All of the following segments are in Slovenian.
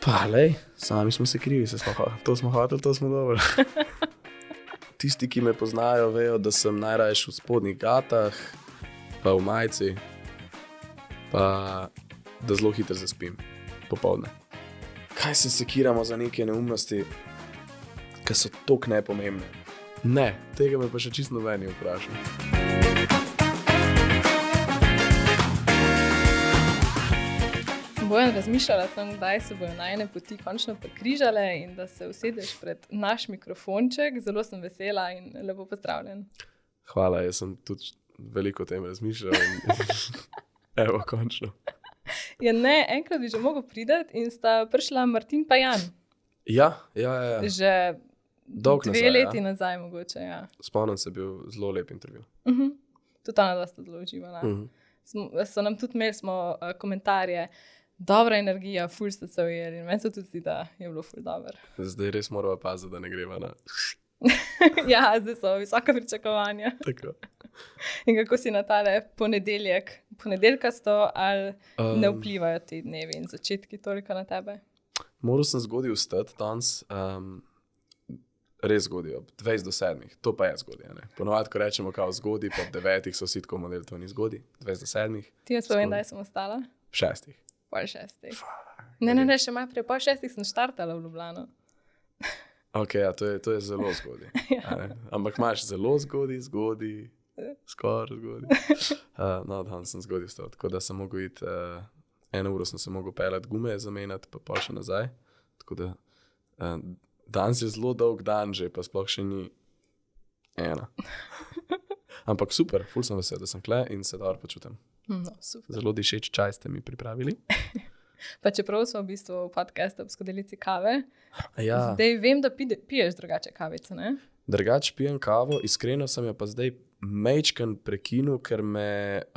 Pa, lej, sami smo se krivi, to smo hoteli, to smo dobro. Tisti, ki me poznajo, vejo, da sem najrajši v spodnjih gatah, pa v majici, pa da zelo hitro zaspim popoldne. Kaj se sekiramo za neke neumnosti, ki so toliko nepomembne? Ne, tega me pa še čisto noben ni vprašal. Bojan, razmišljala sem, kdaj se bojo najine poti končno prekrižale in da se usedeš pred naš mikrofonček. Zelo sem vesela in lepo pozdravljen. Hvala, jaz sem tudi veliko o tem razmišljala in evo, končno. Ja, ne, enkrat bi že mogel priti in sta prišla Martin pa Jan. Ja. Že dolgo dve nazaj, leti nazaj mogoče, ja. Spomnim se, bil zelo lep intervju. Tudi ona dva sta zelo uživala. So nam tudi imeli smo komentarje, dobra energija, ful ste se ujeli in meni se tudi zdi, da je bilo ful dober. Zdaj res moramo paziti, da ne greva na... Ja, zdaj so visoka pričakovanja. Tako. In kako si na tale ponedeljkasto, ali ne vplivajo ti dnevi in začetki toliko na tebe? Moral sem zgodaj vstati danes, res zgodaj, ob 20 do 7. To pa je zgodaj, ne? Ponovadi, ko rečemo kao zgodaj, pa ob 9 so vsi tako modeli, to ni zgodaj, 20 do 7. Ti jaz povem, da sem ostala? 6. Pol 6. Ne, še malo prej, pol 6 sem štartala v Ljubljano. Ok, ja, to je zelo zgodaj. Ja. Ampak imaš zelo zgodaj, skoraj zgodaj. No, danes sem zgodaj vstal, tako da sem mogel iti, 1 uro sem se mogel peljati gume zamenjati, pa pol še nazaj. Tako da danes je zelo dolg dan že, pa sploh še ni 1. Ampak super, ful sem vesel, da sem kle in se dobro počutim. No, super. Zelo dišeč čaj ste mi pripravili. Pa čeprav smo v bistvu v podcastu ob skodelici kave, Ja. zdaj vem, da piješ drugače kavico, ne? Drugače pijem kavo, iskreno sem jo pa zdaj mečken prekinil, ker me,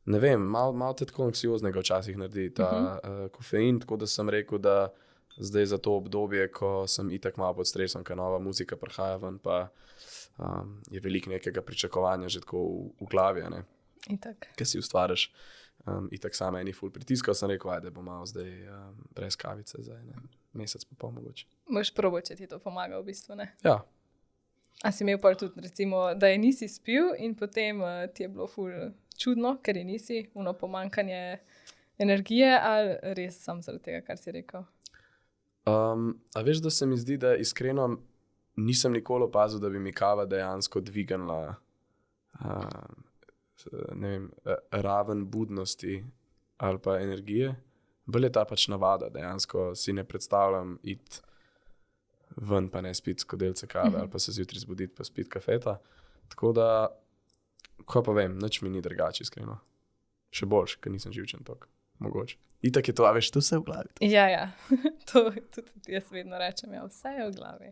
ne vem, malo te tako anksioznega včasih naredi ta kofein, tako da sem rekel, da zdaj za to obdobje, ko sem itak malo pod stresom, ker nova muzika prihaja ven, pa je veliko nekega pričakovanja že tako v glavi, ne? Itak. Kaj si ustvariš, itak sam eni ful pritiskal, sem rekel, ajde bom malo zdaj brez kavice za mesec pa pol mogoče. Boš probal, če ti to pomaga v bistvu, ne? Ja. A si imel pa tudi, recimo, da je nisi spil in potem ti je bilo ful čudno, ker je nisi, pomanjkanje energije, ali res sam zaradi tega, kar si rekel? A veš, da se mi zdi, da iskreno nisem nikoli opazil, da bi mi kava dejansko dvignila ne vem, raven budnosti ali pa energije. Bolj je ta pač navada, dejansko si ne predstavljam iti ven pa ne spiti skodelice kave ali pa se zjutraj zbuditi pa spiti kafeta. Tako da, ko pa vem, nič mi ni drugače, iskreno. Še boljš, ker nisem živčen tok, mogoče. Itak je to, a veš, to vse v glavi. Ja, to tudi jaz vedno rečem, ja, vse je v glavi.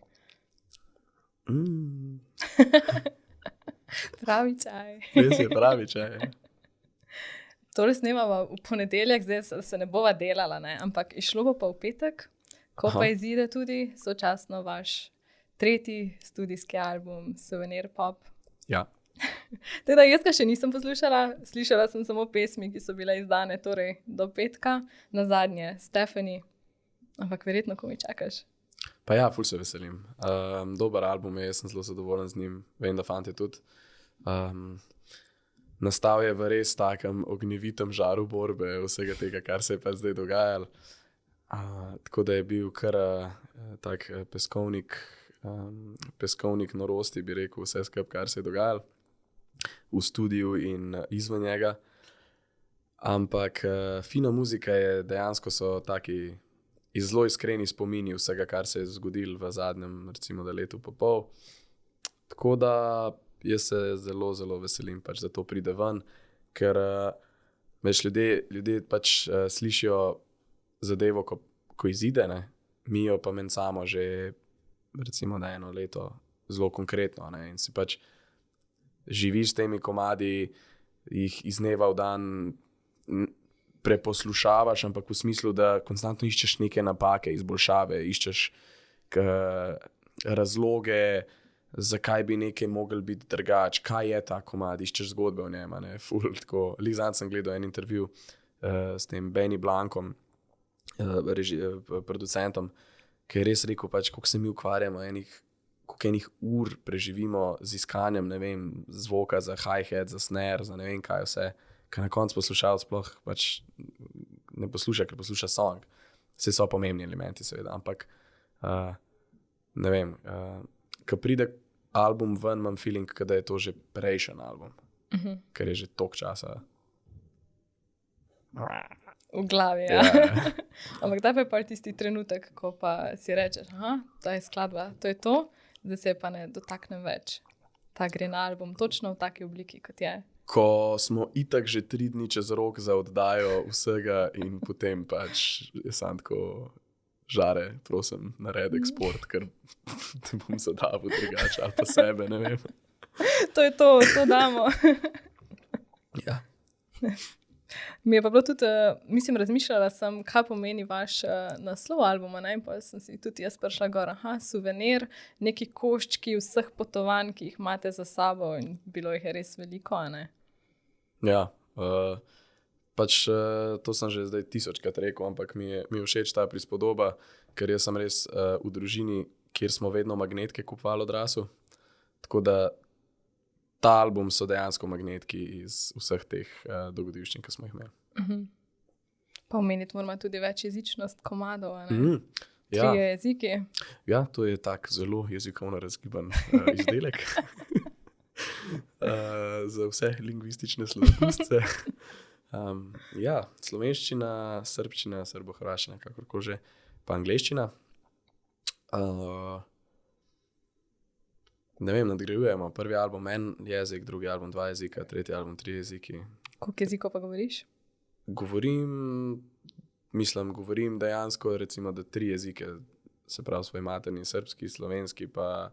Pravi čaj. Res je pravi čaj. Tole snemamo v ponedeljek, zdaj se ne bova delala, ne? Ampak išlo bo pa v petek, ko pa izide tudi sočasno vaš 3. studijski album Souvenir Pop. Ja. Teda jaz ga še nisem poslušala, slišala sem samo pesmi, ki so bile izdane torej do petka, nazadnje Stephanie, ampak verjetno, ko mi čakaš. Pa ja, ful se veselim. Dober album je, jaz sem zelo zadovoljen z njim, vem, da fantje tudi. Nastal je v res takem ognjevitem žaru borbe vsega tega, kar se je pa zdaj dogajalo. Tako da je bil kar tak peskovnik norosti, bi rekel, vse skupaj, kar se je dogajalo v studiu in izven njega. Ampak fina muzika je, dejansko so taki zelo iskreni spomini vsega, kar se je zgodilo v zadnjem, recimo, da letu pa pol. Tako da jaz se zelo, zelo veselim, pač, da to pride ven, ker veš, ljudje pač slišijo zadevo, ko izide, ne? Mi jo pa meni samo že, recimo, da 1 leto zelo konkretno, ne? In si pač živiš s temi komadi, jih iz dneva v dan preposlušavaš, ampak v smislu, da konstantno iščeš neke napake, izboljšave, iščeš razloge, zakaj bi nekaj mogel biti drugače, kaj je ta komad, iščeš zgodbe o njem, ne, ful, tako. Zadnjič sem gledal en intervju s tem Benny Blankom producentom, ki je res rekel, pač, koliko se mi ukvarjamo, koliko enih ur preživimo z iskanjem, ne vem, zvoka za hi-hat, za snare, za ne vem kaj vse, ker na koncu poslušalec sploh pač ne posluša, ker posluša song. Vse so pomembni elementi, seveda, ampak ne vem, ko pride album ven, imam feeling, da je to že prejšen album, ker je že toliko časa. V glavi, ja. Ampak da pa je pa tisti trenutek, ko pa si rečeš, ta je skladba, to je to, zdaj se pa ne dotaknem več. Ta gre na album točno v taki obliki, kot je. Ko smo itak že 3 dni čez rok za oddajo vsega in potem pač je sam tako žare, prosim, naredi eksport, ker te bom zadavil drugače ali pa sebe, ne vem. To je to damo. Ja. Mi je pa bilo tudi, mislim, razmišljala sem, kaj pomeni vaš naslov albuma, ne? In pa sem si tudi jaz prišla gor, suvenir, neki koščki vseh potovanj, ki jih imate za sabo in bilo jih je res veliko, ne? Ja, pač to sem že zdaj 1000krat rekel, ampak mi je všeč ta prispodoba, ker jaz sem res v družini, kjer smo vedno magnetke kupovali odrasel, tako da ta album so dejansko magnetki iz vseh teh dogodivščin, ki smo jih imeli. Pa omeniti moramo tudi večjezičnost komadov, ne? Ja. 3 jeziki. Ja, to je tak zelo jezikovno razgiban izdelek. Za vse lingvistične sloveniste. Ja, slovenščina, srbščina, srbohrvaščina, kakorkoli že, pa angleščina. Ne vem, nadgrajujemo. Prvi album 1 jezik, drugi album 2 jezika, tretji album 3 jeziki. Koliko jezikov pa govoriš? Govorim dejansko recimo, da 3 jezike, se pravi svoj materni, srbski, slovenski pa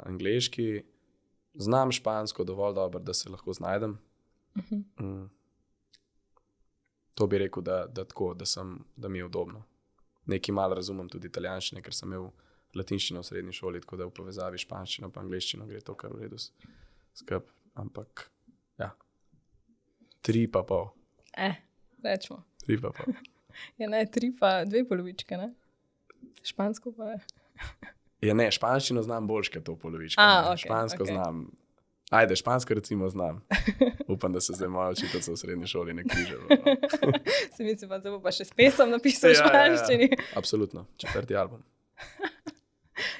angleški. Znam špansko dovolj dobro, da se lahko znajdem. To bi rekel, da mi je udobno. Nekaj malo razumem tudi italijanščine, ker sem imel latinščino v srednji šoli, tako da v povezavi španščino pa angleščino gre to kar v redu skup. Ampak, ja, 3,5. Rečemo. 3,5. Ja, ne, 3 pa 2 polovičke, ne? Špansko pa je. Ja, ne, španščino znam boljš, kot to polovičko. Okay, špansko okay. Znam. Ajde, špansko recimo znam. Upam, da se zdaj moja učiteljica v srednji šoli ne križava. Se mislim, da bo pa še s pesem napisal v španščini. Ja. Absolutno, 4. album.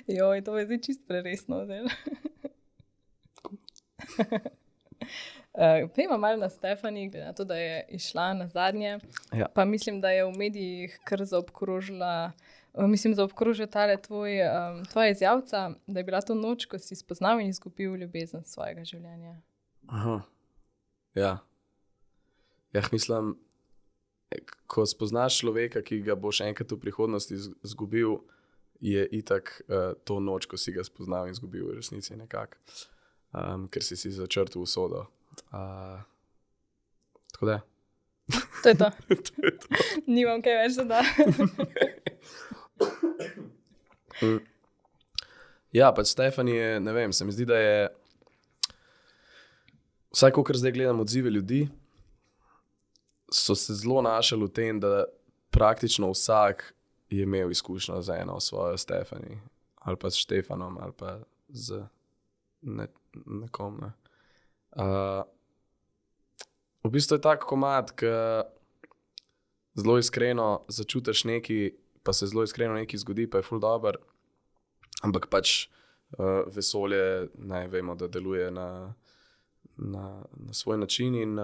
Joj, to je zdaj čist preresno. Pejmo malo na Stefani, glede na to, da je išla na zadnje. Ja. Pa mislim, da je v medijih kar zaobkrožila tale tvoja izjavca, da je bila to noč, ko si spoznal in izgubil ljubezen svojega življenja. Aha. Ja. Ja, mislim, ko spoznaš človeka, ki ga boš enkrat v prihodnosti izgubil, je itak to noč, ko si ga spoznal in izgubil v resnici nekako. Ker si začrtal usodo. Tako da. To je to. Nimam kaj več da. Ja, pač Stefani je, ne vem, se mi zdi, da je vsaj kolikor zdaj gledam odzive ljudi, so se zelo našli v tem, da praktično vsak je imel izkušnjo z eno svojo Stefani, ali pa s Štefanom, ali pa z nekom. Ne. V bistvu je tak komad, ki zelo iskreno začutiš nekaj, pa se zelo iskreno nekaj zgodi, pa je ful dober, ampak pač vesolje, naj vemo, da deluje na svoj način in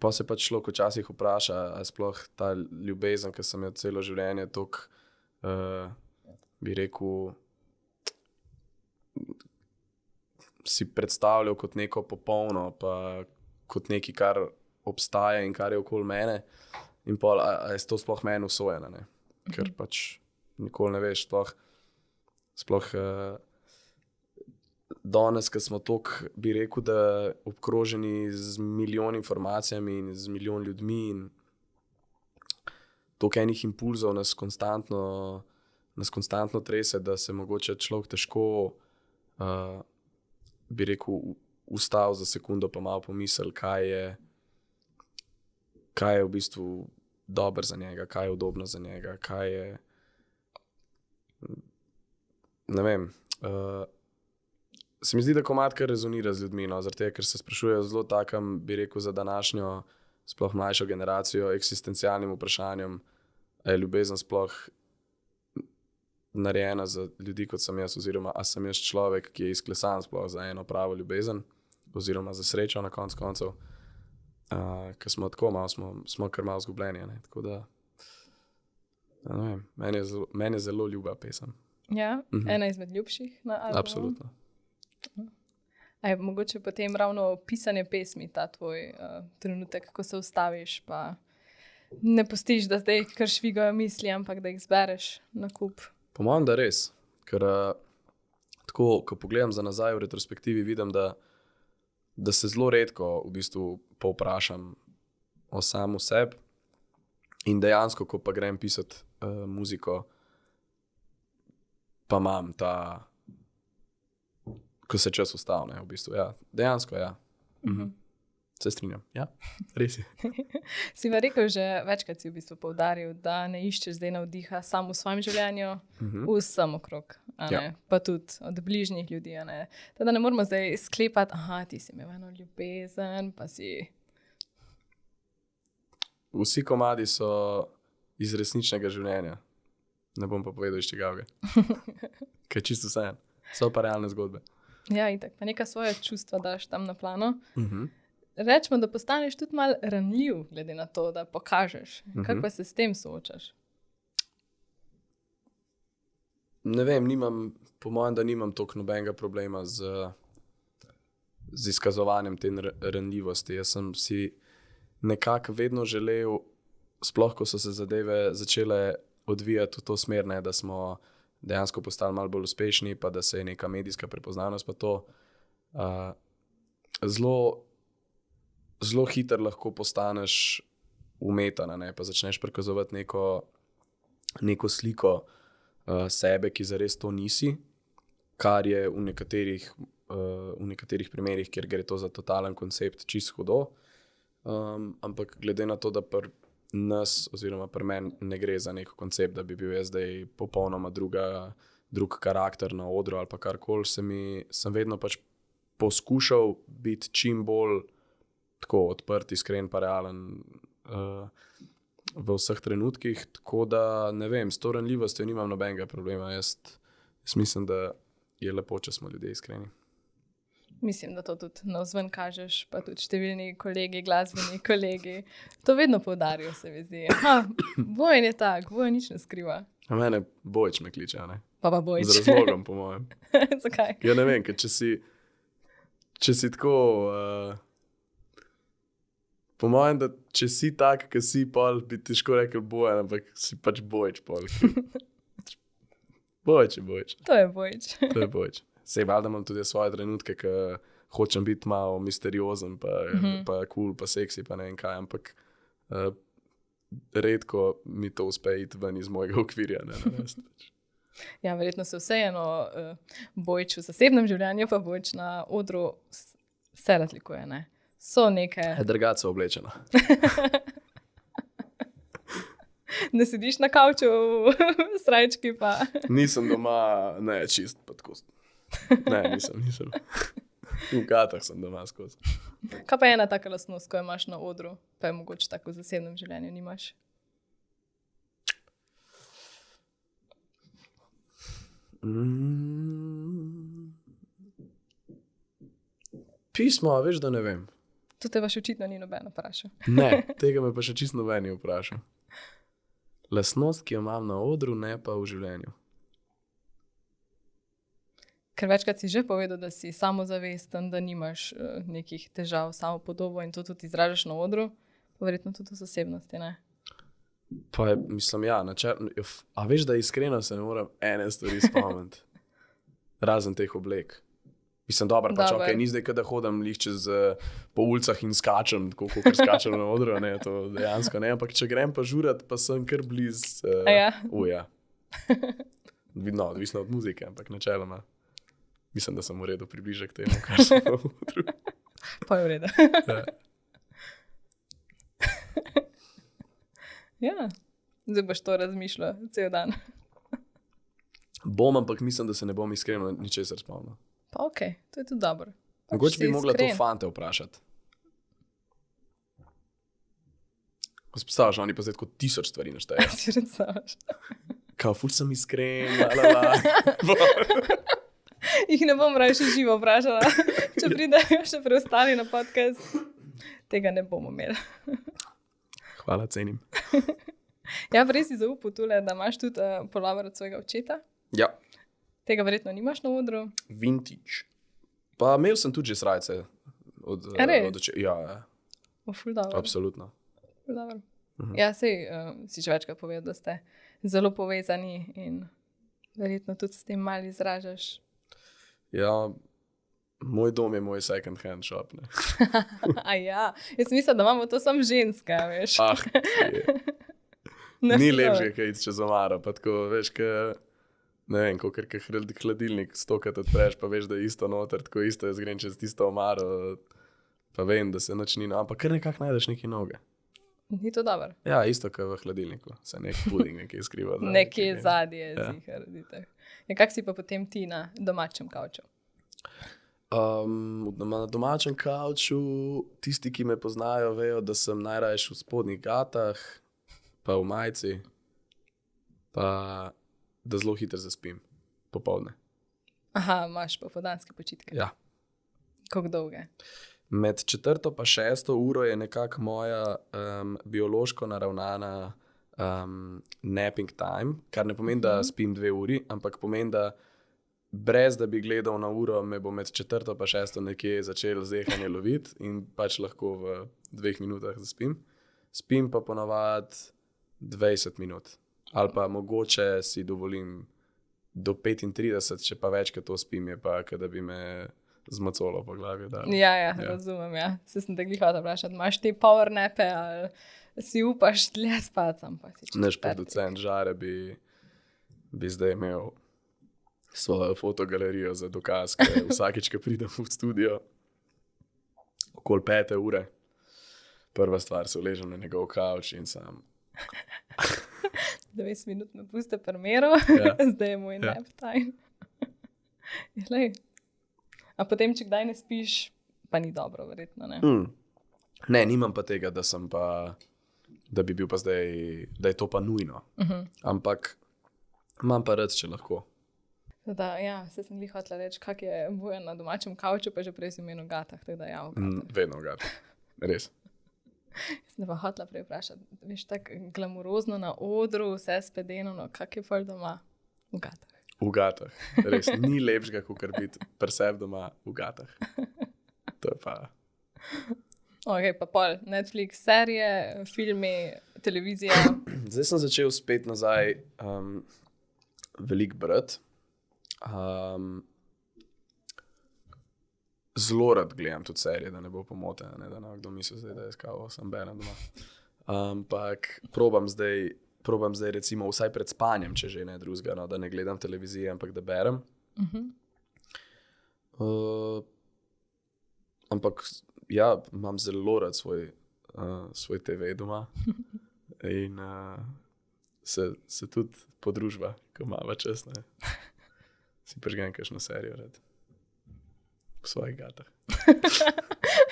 pa se pač človek včasih vpraša, a sploh ta ljubezen, ki sem jo celo življenje toliko, bi rekel, si predstavljal kot neko popolno, pa kot nekaj, kar obstaja in kar je okoli mene, in pol, a je to sploh meni usojeno, ne? Ker pač nikoli ne veš, sploh danes, ko smo toliko, bi rekel, da obkroženi z milijon informacijami in z milijon ljudmi in toliko enih impulzov nas konstantno trese, da se mogoče človek težko, bi rekel, ustavi za sekundo pa malo pomisli, kaj je v bistvu dobro za njega, kaj je udobno za njega, kaj je, ne vem, se mi zdi, da komad kar rezonira z ljudmi, no, zaradi tega, ker se sprašujejo zelo takem, bi rekel, za današnjo, sploh mlajšo generacijo, eksistencialnim vprašanjem, a je ljubezen sploh narejena za ljudi, kot sem jaz, oziroma a sem jaz človek, ki je izklesan sploh za eno pravo ljubezen, oziroma za srečo na koncu koncev, ker smo tako malo, smo kar malo zgubljeni, ne, tako da, ne vem, meni je zelo ljuba pesem. Ja, ena izmed ljubših na albumu. Absolutno. A je mogoče potem ravno pisanje pesmi, ta tvoj trenutek, ko se ustaviš, pa ne pustiš, da zdaj kar švigajo misli, ampak da jih zbereš na kup? Po mojem, da res, ker tako, ko pogledam za nazaj v retrospektivi, vidim, da se zelo redko v bistvu povprašam o samu sebi in dejansko, ko pa grem pisati muziko, pa imam ta, ko se čas ustav, ne, v bistvu, ja, dejansko, ja. Se strinjam, ja, res je. Si pa rekel že, večkrat si v bistvu poudaril, da ne iščeš zdaj navdiha samo v svojem življenju, vsem okrog, a ne, pa tudi od bližnjih ljudi, a ne. Teda ne moramo zdaj sklepati, aha, ti si imel eno ljubezen, pa si... Vsi komadi so iz resničnega življenja. Ne bom pa povedal iz čigavega. Kaj je čisto vseeno. So pa realne zgodbe. Ja, itak. Pa neka svoje čustva daš tam na plano. Rečemo, da postaneš tudi malo ranljiv, glede na to, da pokažeš. Kako pa se s tem soočaš? Ne vem, po mojem, da nimam toliko nobenega problema z izkazovanjem te ranljivosti. Jaz sem si nekako vedno želel, sploh ko so se zadeve začele odvijati v to smer, ne, da smo dejansko postali malo bolj uspešni, pa da se je neka medijska prepoznavnost, pa to zelo hitro lahko postaneš umetana, ne, pa začneš prikazovati neko sliko sebe, ki zares to nisi, kar je v nekaterih primerih, kjer gre to za totalen koncept, čisto hudo, ampak glede na to, da nas oziroma pri meni ne gre za nek koncept, da bi bil jaz zdaj popolnoma drug karakter na odru ali pa karkoli, sem vedno pač poskušal biti čim bolj tako odprt, iskren pa realen v vseh trenutkih, tako da ne vem, s to ranljivostjo nimam nobenega problema. Jaz mislim, da je lepo, če smo ljudje iskreni. Mislim, da to tudi navzven kažeš, pa tudi številni kolegi, glasbeni kolegi. To vedno poudarijo, se mi zdi. Bojan je tak, Bojan nič ne skriva. A mene Bojč me kliče, ne? Pa Bojč. Z razlogom, po mojem. Zakaj? Ja, ne vem, ker če si tako... po mojem, da če si tak, ki si pol, bi težko rekel Bojan, ampak si pač Bojč pol. Bojč je Bojč. To je Bojč. To je Bojč. Sej valjda imam tudi svoje trenutke, ki hočem biti malo misteriozen, pa cool, pa seksi, pa ne vem kaj, ampak redko mi to uspe iti ven iz mojega okvirja. Ja, verjetno se vseeno Bojč v zasebnem življenju, pa Bojč na odru se razlikuje, ne? So neke... Drugače oblečena. Ne sediš na kavču v srajčki, pa... Nisem doma, ne, čist, pa tako. Ne, nisem. V gatah sem doma skozi. Kaj pa je ena taka lastnost, ko jo imaš na odru, pa je mogoče tako v zasebnem življenju nimaš? Pismo, veš, da ne vem. To te vaš očitno ni noben vprašal. Ne, tega me pa še čisto noben ni vprašal. Lastnost, ki jo imam na odru, ne pa v življenju. Ker večkrat si že povedal, da si samozavesten, da nimaš nekih težav s samopodobo in to tudi izražaš na odru, pa verjetno tudi v zasebnosti, ne? Pa je, mislim, ja, a veš, da iskreno se ne moram ene stvari spomniti. Razen teh oblek. Mislim, dobro, pač okej, ni zdaj, kada hodam lih čez po ulicah in skačem, tako kot skačem na odru, ne, to dejansko ne, ampak če grem pa žurat, pa sem kar bliz uja. No, odvisno od muzike, ampak načeloma. Mislim, da sem v redu približek temu, kar sem na odru. Pa je v redu. Ja, zdaj boš to razmišljal cel dan. Bom, ampak mislim, da se ne bom iskreno ničesar spomnil. Pa ok, to je tudi dobro. Mogoče bi mogla to iskren. fante vprašati. Ko si predstavljaš, oni pa zdaj kot 1000 stvari naštejejo. Si predstavljaš. Kao, ful sem iskren, la. Jih ne bom raje živo vprašala, če pridejo še preostali na podcast. Tega ne bomo imeli. Hvala, cenim. Ja, res si zaupal tule, da imaš tudi pulover od svojega očeta. Ja, Tega verjetno nimaš na odru. vintage. Pa imel sem tudi že srajce. Res? Ja, Ful dobro. absolutno. Ful dobro. Ja, sej si že večkrat povedal, da ste zelo povezani in verjetno tudi s tem malo izražaš. Ja, moj dom je moj second hand shop, ne. A ja, jaz mislim, da imamo to samo ženska, veš. Ni lepše, kaj iti čez omaro, pa tako, veš, ne vem, kakor hladilnik stokrat odpreš, pa veš, da je isto noter, tako isto jaz grem čez tisto omaro, pa vem, da se nič ni, ampak kar nekako najdeš nekaj noge. Ni to dobro. Ja, isto kot v hladilniku, se nek puding nekaj skriva. Nekje zadnje Ja. zihar. Ja, kak si pa potem ti na domačem kavču? Na domačem kavču, tisti, ki me poznajo, vejo, da sem najrajši v spodnjih gatah, pa v majici, pa da zelo hitro zaspim, popoldne. Aha, imaš pa podanske počitke. Ja. Kako dolge? Med 4. pa 6. uro je nekako moja biološko naravnana napping time, kar ne pomeni, da spim 2 uri, ampak pomeni, da brez da bi gledal na uro, me bo med 4. pa 6. nekje začel zehanje loviti in pač lahko v 2 minutah zaspim. Spim pa ponavadi 20 minut. Ali pa mogoče si dovolim do 35, če pa večkrat to spim, je pa, da bi me zmacolo po glavi. Ja, razumem, ja. Se sem te glih hotel vprašati, imaš te power nape ali si upaš dlje spati, pa si čez Naš producent Žare bi zdaj imel svojo fotogalerijo za dokaz, ker vsakič, ko pridem v studio, okoli 5. ure, prva stvar se uležem na njegov kavč in sam. 20 minut me puste primeru, Ja. zdaj je moj nap time. Glej. A potem, če kdaj ne spiš, pa ni dobro, verjetno, ne? Ne, nimam pa tega, da bi bil pa zdaj, da je to pa nujno. Ampak imam pa rad, če lahko. Da, ja, se sem glih hotela reči, kak je Bojan na domačem kavču, pa že prej si imel v gatah, tako da ja, v gatah. Vedno gad. Res. Sem pa hotela prej vprašati, veš, tako glamurozno na odru, vse spedeno, no, kak je pol doma v gatah? V gatah. Res, ni lepšega, kot biti pri sebi doma v gatah. To je pa... Ok, pa pol Netflix, serije, filmi, televizija. Zdaj sem začel spet nazaj veliko brati. Zelo rad gledam tudi serije, da ne bo pomote, ne, da ne kdo misli, da je skavo, sem berem doma. Ampak probam zdaj recimo vsaj pred spanjem, če že ne drugega, no, da ne gledam televizije, ampak da berem. Ampak ja, imam zelo rad svoj TV doma in se tudi podružba, ko imava čas, ne. Si prižgem kakšno serijo rad. V svojih gatah.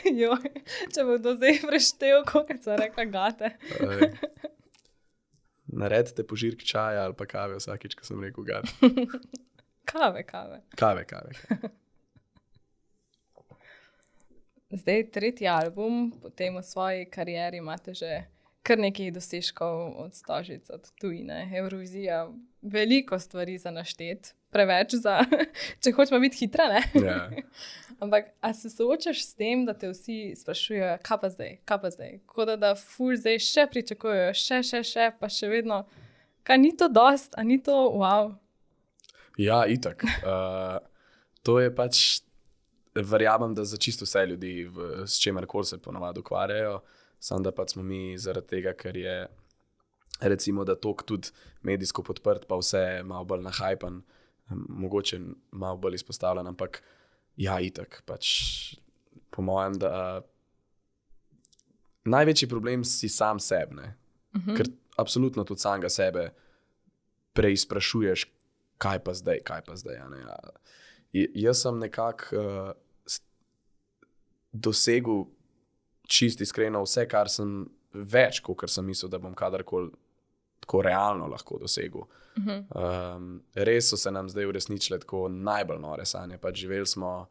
Joj, če bo do zdaj preštel, koliko so rekla gate. Naredite požirk čaja ali pa kave vsakič, ko sem rekel gat. Kave. Kave. Zdaj 3. album, potem v svoji karieri imate že kar nekaj dosežkov od Stožic, od tujine, Eurovizija, veliko stvari za naštet, preveč za, če hočemo biti hitra, ne? Ja. Ampak, a se soočaš s tem, da te vsi sprašujejo, kaj pa zdaj? Kot da ful zdaj še pričakujejo, še, pa še vedno, kaj ni to dost, a ni to wow? Ja, itak. To je pač, verjamem, da za čisto vse ljudi, s čemerkoli se ponovadi ukvarjajo, samo da pa smo mi zaradi tega, ker je recimo, da tok tudi medijsko podprt, pa vse malo bolj nahajpan, mogoče malo bolj izpostavljen, ampak ja, itak, pač po mojem, da največji problem si sam seb, ne? Ker absolutno tudi samega sebe preizprašuješ, kaj pa zdaj, a ne. Jaz sem nekako dosegel čist iskreno vse, kar sem več, kot sem mislil, da bom kadarkoli tako realno lahko dosegel. Res so se nam zdaj uresničile tako najbolj nore sanje, pač živeli smo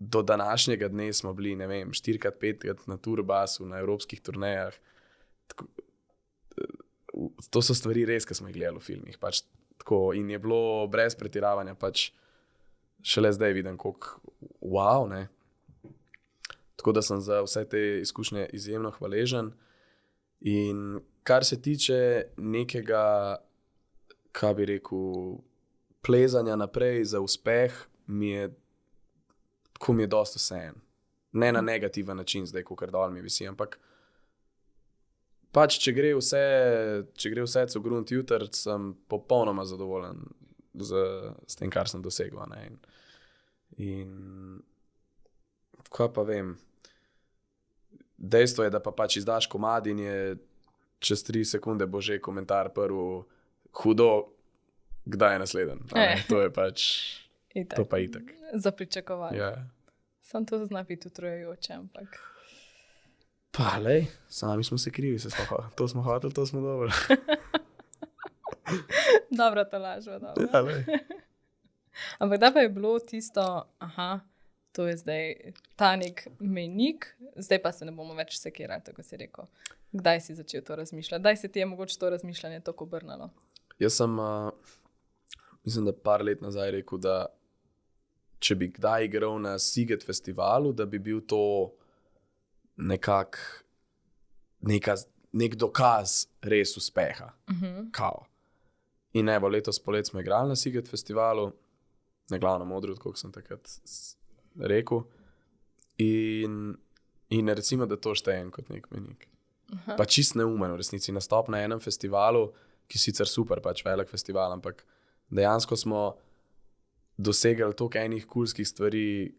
do današnjega dne smo bili, ne vem, 4x, 5x na Turbasu, na evropskih turnejah. To so stvari res, ki smo jih gledali v filmih. Pač, tako, in je bilo brez pretiravanja, pač šele zdaj vidim, koliko wow, ne. Tako da sem za vse te izkušnje izjemno hvaležen. In kar se tiče nekega, kaj bi rekel, plezanja naprej za uspeh, mi je dosti vseeno. Ne na negativen način zdaj, kakor dol mi visi, ampak pač, če gre vse cugrunt jutr, sem popolnoma zadovoljen s tem, kar sem dosegel. Ne? In kaj pa vem, dejstvo je, da pa pač izdaš komad in je čez 3 sekunde bo že komentar prvi hudo, kdaj je naslednji. To je pač itak. To pa itak. Za pričakovanje. Ja. Sam to zna biti utrujajoče, ampak... Pa, lej, sami smo se krivi, to smo hoteli, to smo dobro. Dobro to lažemo, dobro. Ja, lej. Ampak da pa je bilo tisto, to je zdaj ta nek mejnik, zdaj pa se ne bomo več sekirali, tako si rekel. Kdaj si začel to razmišljati? Kdaj se ti je mogoče to razmišljanje tako obrnalo? Jaz sem, mislim, da par let nazaj rekel, da če bi kdaj igral na Sziget festivalu, da bi bil to nek dokaz res uspeha. Kao. In evo, letos polet smo igrali na Sziget festivalu, na glavnem odru, kot sem takrat rekel. In recimo, da to štejem kot nek mejnik. Pa čist neumen v resnici nastop na enem festivalu, ki sicer super, pač velik festival, ampak dejansko smo dosegli toliko enih kulskih stvari,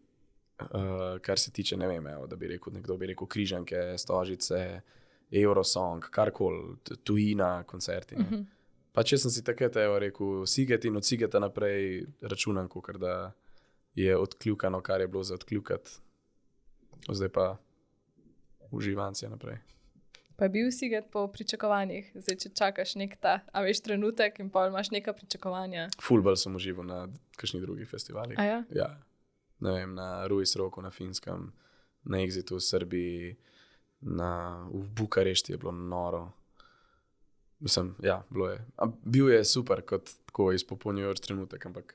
kar se tiče, ne vem, da bi rekel, nekdo bi rekel Križanke, Stožice, Eurosong, karkoli, tujina, koncerti. Pač jaz sem si takrat rekel Sziget in od Szigeta naprej računam, kakor da je odkljukano, kar je bilo za odkljukati. Zdaj pa uživancija naprej. Pa je bil Sziget po pričakovanjih? Zdaj, če čakaš nek ta, trenutek in pol imaš neka pričakovanja? Ful bolj sem užival na kakšnih drugih festivalih. A ja? Ja. Ne vem, na Ruiz Roku na Finskem, na Exitu v Srbiji, v Bukarešti je bilo noro. Mislim, ja, bilo je. Bil je super, kot tako izpopolnjujoč trenutek, ampak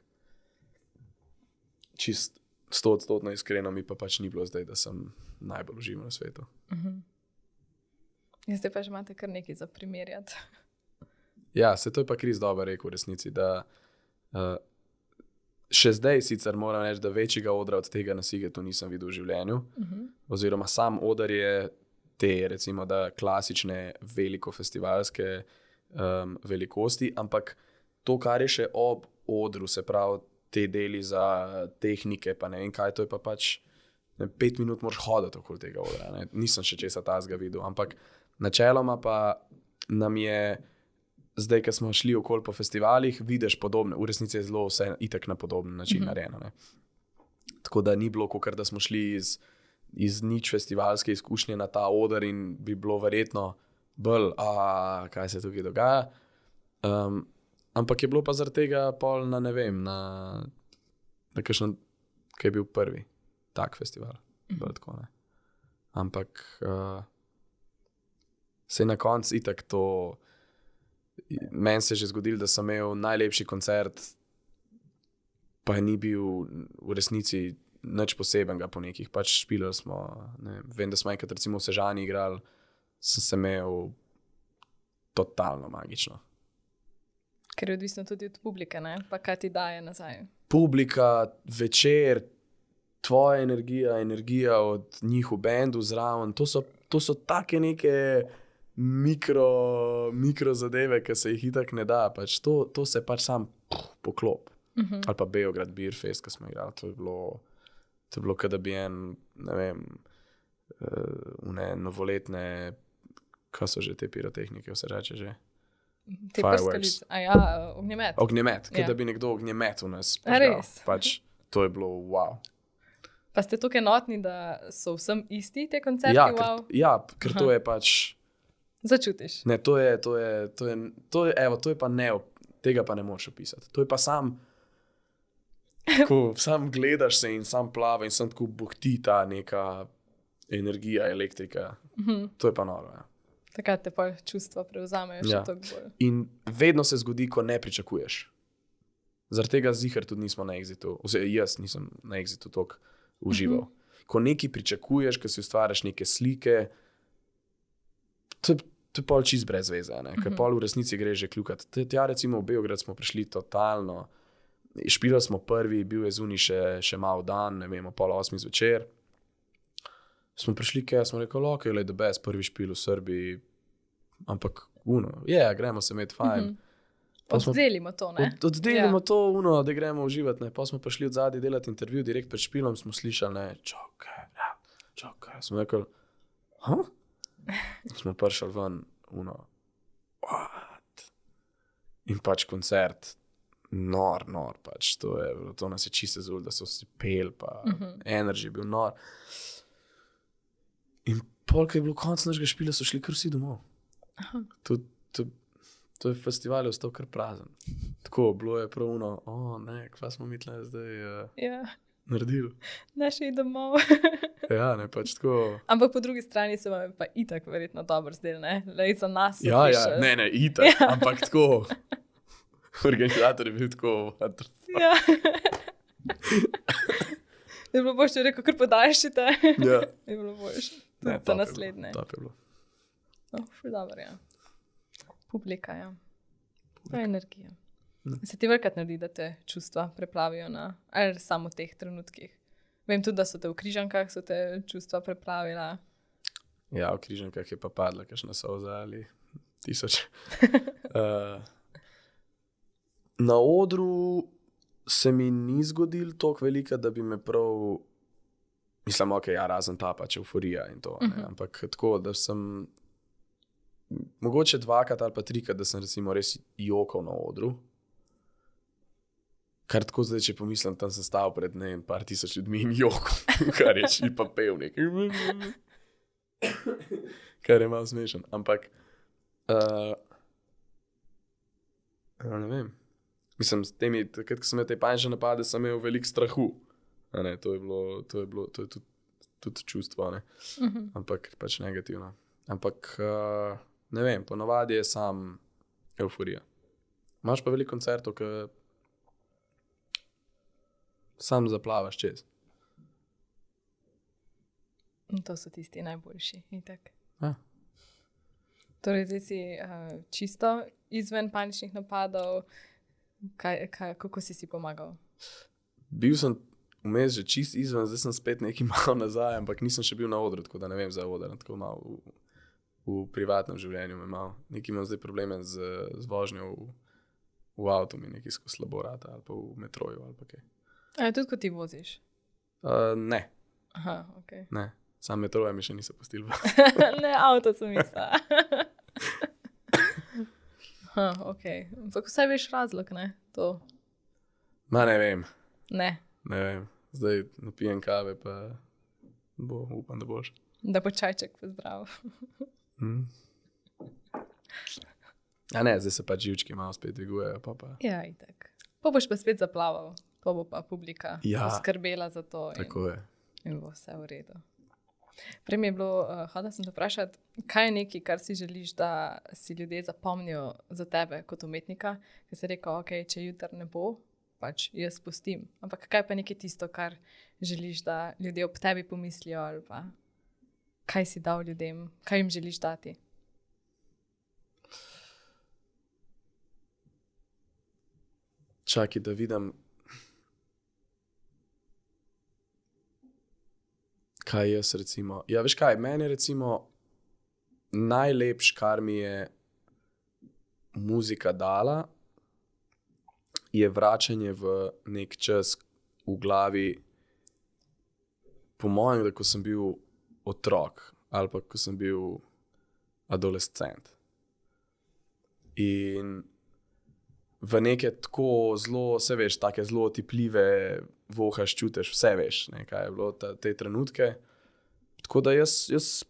čist 100% iskreno mi pa pač ni bilo zdaj, da sem najbolj užival na svetu. Zdaj pa že imate kar nekaj za primerjati. Ja, se to je pa Kris dobro rekel v resnici, da še zdaj sicer moram reči, da večjega odra od tega na Szigetu nisem videl v življenju. Oziroma sam odr je te, recimo, da klasične velikofestivalske velikosti, ampak to, kar je še ob odru, se pravi te deli za tehnike, pa ne vem kaj, to je pa pač 5 minut moraš hoditi okoli tega odra. Ne? Nisem še česa tazga videl, ampak načeloma pa nam je, zdaj, ko smo šli okoli po festivalih, vidiš podobne, v resnici je zelo vse itak na podoben način narejeno. Ne? Tako da ni bilo, kakor da smo šli iz nič festivalske izkušnje na ta oder in bi bilo verjetno bolj, kaj se tukaj dogaja. Ampak je bilo pa zaradi tega pol na, ne vem, na kakšen, kaj je bil prvi tak festival. Tako, ne. Ampak se na koncu itak to, meni se je že zgodilo, da sem imel najlepši koncert, pa ni bil v resnici nič posebenega po nekih, pač špilali smo, ne vem, da smo enkrat recimo v Sežani igrali, sem se imel totalno magično. Ker je odvisno tudi od publike, ne? Pa kaj ti daje nazaj? Publika, večer, tvoja energija od njih v bendu zraven, to so take neke mikro zadeve, ki se jih itak ne da, pač to se pač sam poklop. Ali pa Beograd Beer Fest, ko smo igrali, to je bilo, kada bi ne vem, novoletne kaj so že te pirotehnike, vse reče že? Te Fireworks. prskalice. Ognjemet. Ognjemet, Ja. Da bi nekdo ognjemet v nas A res? Pač, to je bilo wow. Pa ste tukaj enotni, da so vsem isti te koncerti? Ja, wow? ker to je pač... Začutiš. Ne, to je pa tega pa ne moreš opisati. To je pa ko sam gledaš se in sam plava in sam tako buhti ta neka energija, elektrika. To je pa noro, ja. Takrat te pa čustva prevzamejo še toliko bolj. In vedno se zgodi, ko ne pričakuješ. Zaradi tega ziher tudi nismo na Exitu, oziroma jaz nisem na Exitu toliko užival. Ko nekaj pričakuješ, ko si ustvarjaš neke slike, to je pol čist brez veze, ker pol v resnici gre že kljukati. Tja recimo v Beograd smo prišli totalno, špilali smo prvi, bil je zunaj še malo dan, ne vem, 7:30 zvečer. Smo prišli, smo rekli, ok, the best, prvi špil v Srbiji, ampak gremo se imeti fajn. Oddelimo to, ne? Oddelimo to, da gremo uživati, ne. Pa smo prišli od zadaj delati intervju, direkt pred špilom smo slišali, ne, čokaj, smo rekli, Smo prišli ven, what? In pač koncert, nor, pač, to nas je čisto zul, da so si pel, pa energy je bil nor. In polk je bilo konc našega špila, so šli kar vsi domov. To je festival, je ostal kar prazen. Tako, bilo je prav kva smo mi tle zdaj naredili. Naši domov. Ja, ne, pač tako. Ampak po drugi strani se vam je pa itak verjetno dobro zdel, ne? Lej za nas. Ja, ne, itak, ampak tako. Organizator je bil tako. Ja. Je bilo boljše, rekel, kar podaljšite. Ja. Je bilo boljše. Za naslednje. Top je bilo. Ful dobro, ja. Publika, ja. Pa energija. Se ti velikrat naredi, da te čustva preplavijo ali samo v teh trenutkih? Vem tudi, da so te v Križankah, so te čustva preplavila. Ja, v Križankah je pa padla kakšna solza ali 1000. Na odru se mi ni zgodil toliko velika, da bi me prav, mislim, razen ta pač euforija in to, ampak tako, da sem mogoče 2krat ali pa 3krat, da sem recimo res jokal na odru. Kar tako zdaj, če pomislim, tam sem stal pred par tisoč ljudmi in jokal, kar je šli pa pel nekaj. Kar je malo smešen, ampak ne vem. Mislim, takrat, ko sem imel te panične napade, sem imel veliko strahu. To je tudi čustvo, ne. Ampak pač negativno. Ampak ne vem, ponavadi je sam euforija. Imaš pa veliko koncertov, ki sam zaplavaš čez. In to so tisti najboljši, itak. Ja. Torej, zdaj si čisto izven paničnih napadov. Kako si pomagal? Bil sem vmes že čist izven, zdaj sem spet nekaj malo nazaj, ampak nisem še bil na odru, tako da ne vem za oder, tako malo v privatnem življenju me malo. Nekaj imam zdaj probleme z vožnjo v avtu, mi nekaj slabo rata, ali pa v metroju, ali pa kaj. A tudi, ko ti voziš? Ne. Aha, okej. Ne, sam metroja mi še niso pustili. Ne, avto sem mislila. Okej. Ampak vsaj veš razlog, ne? To. Ma ne vem. Ne. Ne vem. Zdaj napijem kave, pa upam, da boš. Da bo čajček pozdrav. A ne, zdaj se pa živčki malo spet dvigujejo, pa. Ja, itak. Pa boš pa spet zaplaval. Pa bo pa publika poskrbela za to. Tako je. In bo vse v redu. Prej mi je bilo, hodila sem te vprašati, kaj je nekaj, kar si želiš, da si ljudje zapomnijo za tebe kot umetnika, ker si rekel, ok, če jutri ne bo, pač jaz pustim. Ampak kaj pa nekaj tisto, kar želiš, da ljudje ob tebi pomislijo, ali pa kaj si dal ljudem, kaj jim želiš dati? Čakaj, da vidim, kaj jaz recimo. Ja, veš kaj, meni recimo najlepš, kar mi je muzika dala, je vračanje v nek čas v glavi, po mojem, da ko sem bil otrok, ali pa ko sem bil adolescent. In v neke tako zelo, vse veš, take zelo otipljive, vohaš, čutiš, vse veš, ne, kaj je bilo te trenutke. Tako da jaz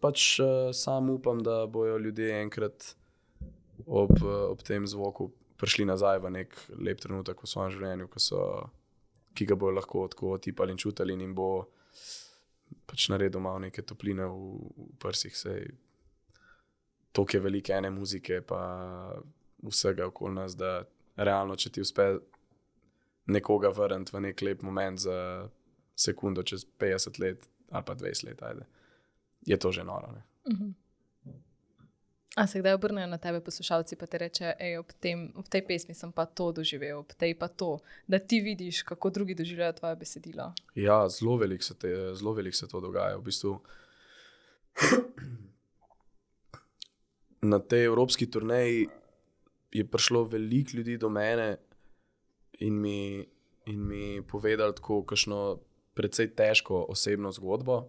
pač sam upam, da bojo ljudje enkrat ob tem zvoku prišli nazaj v nek lep trenutek v svojem življenju, ki ga bojo lahko tako otipali in čutili in jim bo pač naredil malo neke topline v prsih. Sej toliko je velike ene muzike pa vsega okoli nas, da realno, če ti uspe nekoga vrniti v nek lep moment za sekundo čez 50 let ali pa 20 let, ajde, je to že noro, ne? A se kdaj obrnejo na tebe poslušalci pa te reče, ob tej pesmi sem pa to doživel, ob tej pa to, da ti vidiš, kako drugi doživljajo tvoje besedilo? Ja, zelo veliko se to dogaja. V bistvu na tej evropski turneji je prišlo veliko ljudi do mene in mi povedali tako kakšno precej težko osebno zgodbo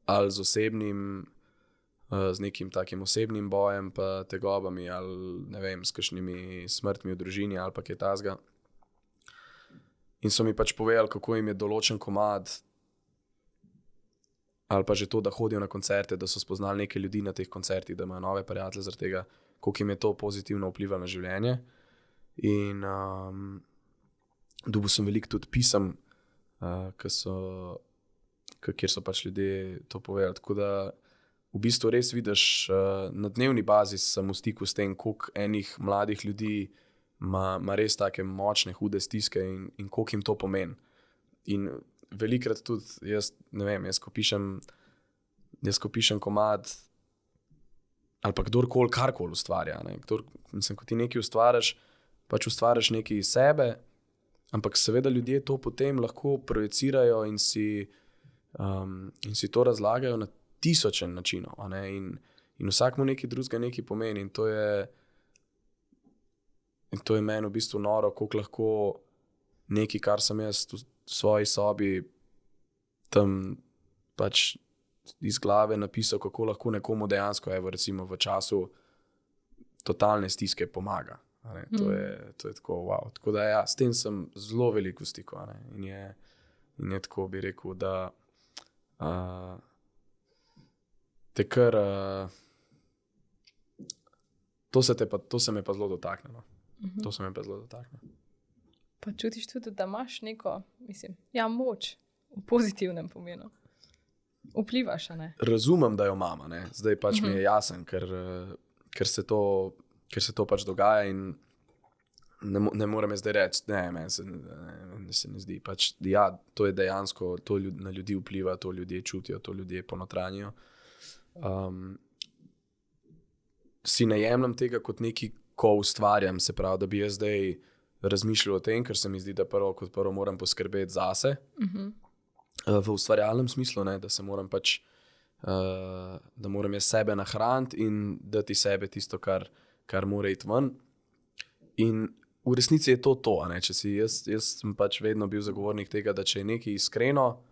ali z nekim takim osebnim bojem pa tegobami ali ne vem, s kakšnimi smrtmi v družini ali pa kaj takega. In so mi pač povedali, kako jim je določen komad ali pa že to, da hodijo na koncerte, da so spoznali neke ljudi na teh koncertih, da imajo nove prijatelje zaradi tega, koliko jim je to pozitivno vplivalo na življenje. In dobil sem veliko tudi pisem, kjer so pač ljudje to povedali. Tako da v bistvu res vidiš, na dnevni bazi sem v stiku s tem, koliko enih mladih ljudi ima res take močne, hude stiske in koliko jim to pomeni. In velikrat tudi, jaz ko pišem komad, ali pa kdorkoli karkoli ustvarja, ne, ko ti nekaj ustvarjaš, pač ustvarjaš nekaj iz sebe, ampak seveda ljudje to potem lahko projicirajo in si to razlagajo na tisoče načinov, a ne, in vsakmu nekaj drugega nekaj pomeni in to je meni v bistvu noro, koliko lahko nekaj, kar sem jaz v svoji sobi tam pač iz glave napisal, kako lahko nekomu dejansko, recimo v času totalne stiske pomaga. A ne, to je tako, wow. Tako da ja, s tem sem zelo veliko v stiku, a ne, in je tako, bi rekel, da te kar to se me pa zelo dotakne, no. To se me pa zelo dotakne. Pa čutiš tudi, da imaš neko, moč v pozitivnem pomenu. Vplivaš, a ne? Razumem, da jo imam, ne. Zdaj pač mi je jasen, ker se to pač dogaja in ne morem jaz zdaj reči, meni se ne zdi. Pač, ja, to je dejansko, to na ljudi vpliva, to ljudje čutijo, to ljudje ponotranjijo. Si ne jemljem tega kot nekaj, ko ustvarjam, se pravi, da bi jaz zdaj razmišljal o tem, ker se mi zdi, da kot prvo moram poskrbeti zase, v ustvarjalnem smislu, ne, da se moram pač, da moram jaz sebe nahraniti in dati sebe tisto, kar mora iti ven. In v resnici je to, a ne, jaz sem pač vedno bil zagovornik tega, da če je nekaj iskreno,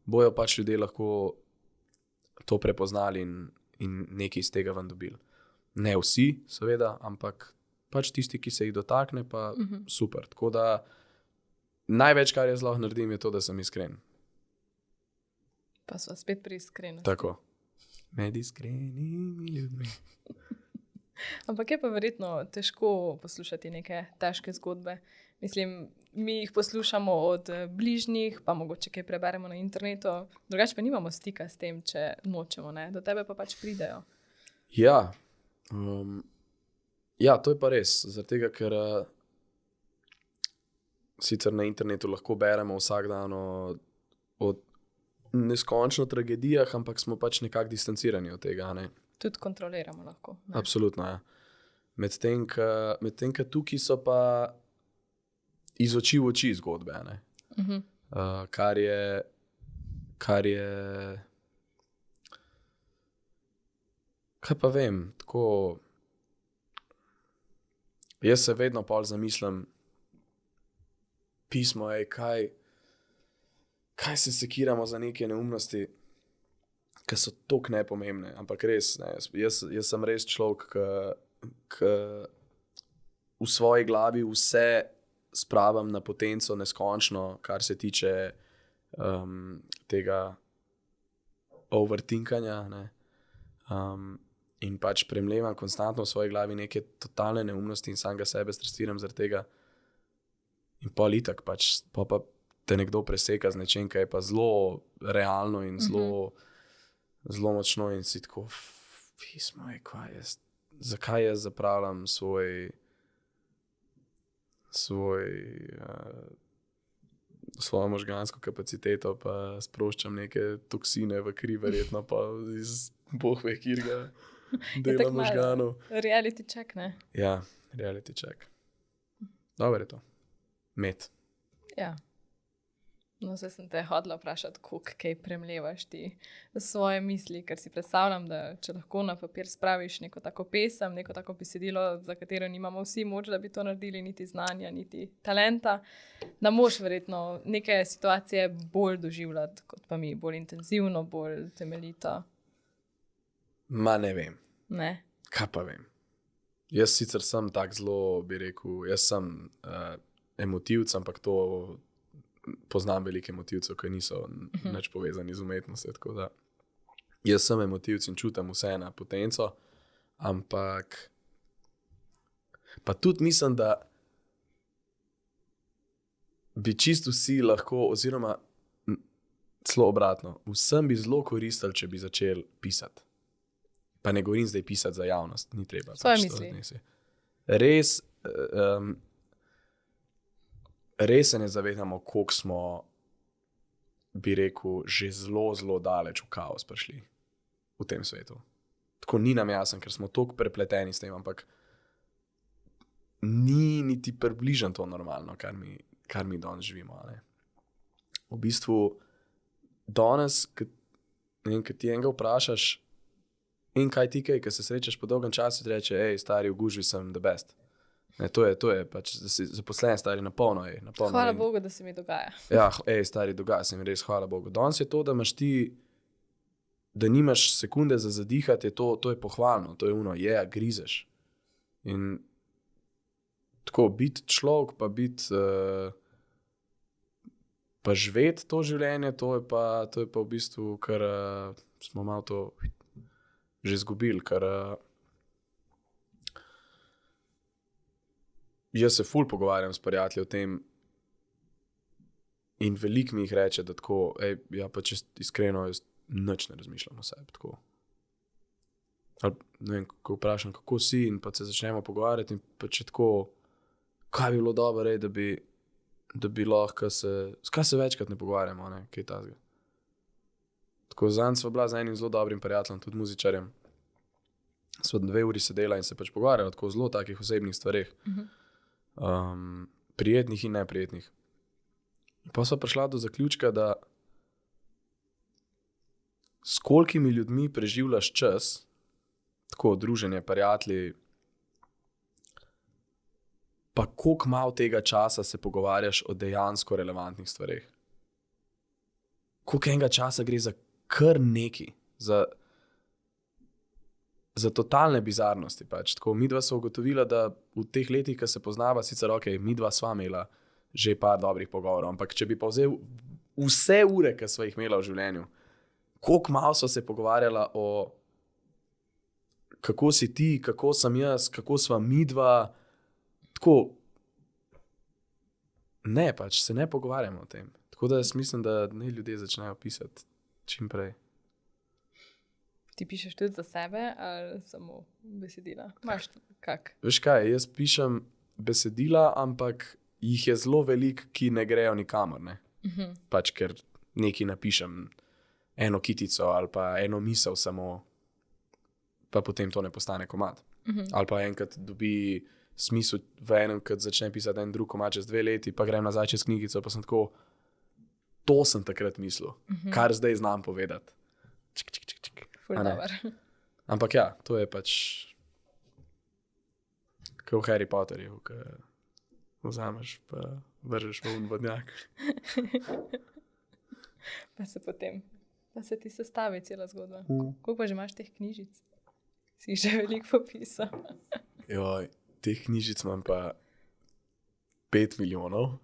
bojo pač ljudje lahko to prepoznali in nekaj iz tega ven dobili. Ne vsi, seveda, ampak pač tisti, ki se jih dotakne, pa super. Tako da največ, kar jaz lahko naredim, je to, da sem iskren. Pa sva spet pri iskrenosti. Tako. Med iskrenimi ljudmi. Ampak je pa verjetno težko poslušati neke težke zgodbe. Mislim, mi jih poslušamo od bližnjih, pa mogoče kaj preberemo na internetu, drugače pa nimamo stika s tem, če nočemo, ne? Do tebe pa pač pridejo. Ja, ja, to je pa res, zaradi tega, ker sicer na internetu lahko beremo vsak dan o neskončno tragedijah, ampak smo pač nekako distancirani od tega, ne? Tudi kontroliramo lahko. Ne? Absolutno, ja. Medtem, ko tukaj so pa iz oči v oči zgodbe, ne? Kar je kaj pa vem, tako jaz se vedno pol zamislim pismo, kaj se sekiramo za neke neumnosti, ki so tako nepomembne, ampak res, ne, jaz sem res človek, ki v svoji glavi vse spravim na potenco neskončno, kar se tiče tega overthinkanja, ne. In pač premlevam konstantno v svoji glavi neke totalne neumnosti in samega sebe stresiram zaradi tega. In pol itak pač, pa te nekdo preseka z nečem, kaj je pa zelo realno in zelo močno in si tako, pismo je, zakaj jaz zapravljam svojo možgansko kapaciteto, pa sproščam neke toksine v kri, verjetno pa iz Bog ve kirga dela možganov. Reality check, ne? Ja, reality check. Dobro je to. Med. Ja. No, zdaj sem te hodila vprašati, koliko kaj premlevaš ti svoje misli, ker si predstavljam, da če lahko na papir spraviš neko tako pesem, neko tako besedilo, za katero nimamo vsi moč, da bi to naredili, niti znanja, niti talenta, da moš verjetno neke situacije bolj doživljati, kot pa mi, bolj intenzivno, bolj temeljito. Ma ne vem. Ne? Kaj pa vem? Jaz sicer sem tak zelo, bi rekel, jaz sem emotivc, ampak to poznam velike emotivcev, ki niso nič povezani z umetnostjo, tako da jaz sem emotivc in čutim vse na potenco, ampak pa tudi mislim, da bi čisto vsi lahko, oziroma celo obratno, vsem bi zelo koristili, če bi začeli pisati. Pa ne govorim zdaj pisati za javnost, ni treba. Svoje misli. Res se ne zavedamo, koliko smo, bi rekel, že zelo, zelo daleč v kaos prišli v tem svetu. Tako ni nam jasen, ker smo toliko prepleteni s tem, ampak ni niti približno to normalno, kar mi danes živimo. Ne? V bistvu danes, ko ti enega vprašaš, in kaj ti kaj, ko se srečaš po dolgem času, ti reče, stari, v gužvi sem the best. Ne, to je pač, da si zaposlen, stari, na polno. Hvala Bogu, da se mi dogaja. Ja, stari, dogaja se mi res, hvala Bogu. Danes je to, da imaš ti, da nimaš sekunde za zadihati, to je pohvalno, to je ono, grizeš. In tako, biti človek, pa biti, pa živeti to življenje, to je pa v bistvu, kar smo malo to že izgubili, ker jaz se ful pogovarjam s prijatelji o tem in veliko mi jih reče, da tako, ja pa če iskreno, jaz nič ne razmišljam o sebi, tako. Ali, ne vem, ko vprašam, kako si in pa se začnemo pogovarjati in pa če tako, kaj bi bilo dobro, da bi lahko skaj se večkrat ne pogovarjamo, ne, kaj tazga. Tako, zanj sva bila z enim zelo dobrim prijateljem, tudi muzičarjem. Sva 2 uri sedela in se pač pogovarjala tako zelo takih osebnih stvareh. Prijetnih in neprijetnih. Pa sva prišla do zaključka, da s kolikimi ljudmi preživljaš čas, tako druženje, prijatelji, pa koliko malo tega časa se pogovarjaš o dejansko relevantnih stvareh. Koliko enega časa gre za kar neki, za totalne bizarnosti. Pač. Tako, midva so ugotovila, da v teh letih, ko se poznava, sicer midva sva imela že par dobrih pogovorov, ampak če bi pa vzel vse ure, ki sva jih imela v življenju, koliko malo sva se pogovarjala o kako si ti, kako sem jaz, kako sva midva, tako ne, pač se ne pogovarjamo o tem. Tako da jaz mislim, da ne ljudje začnejo pisati čim prej. Ti pišeš tudi za sebe ali samo besedila? Imaš kak? Veš kaj, jaz pišem besedila, ampak jih je zelo veliko, ki ne grejo nikamor, ne. Pač, ker nekaj napišem, eno kitico ali pa eno misel samo, pa potem to ne postane komad. Ali pa enkrat dobi smisel v enem, kad začne pisati en drug komad čez 2 leti, pa grem nazaj čez knjigico, pa sem tako, to sem takrat mislil, kar zdaj znam povedati. Ampak ja, to je pač kot v Harry Potterju, ko vzameš pa vržeš v vodnjak. Pa se potem Da se ti sestavi cela zgodba. Koliko pa že imaš teh knjižic? Si jih že veliko popisal. Joj, teh knjižic imam pa 5 milijonov,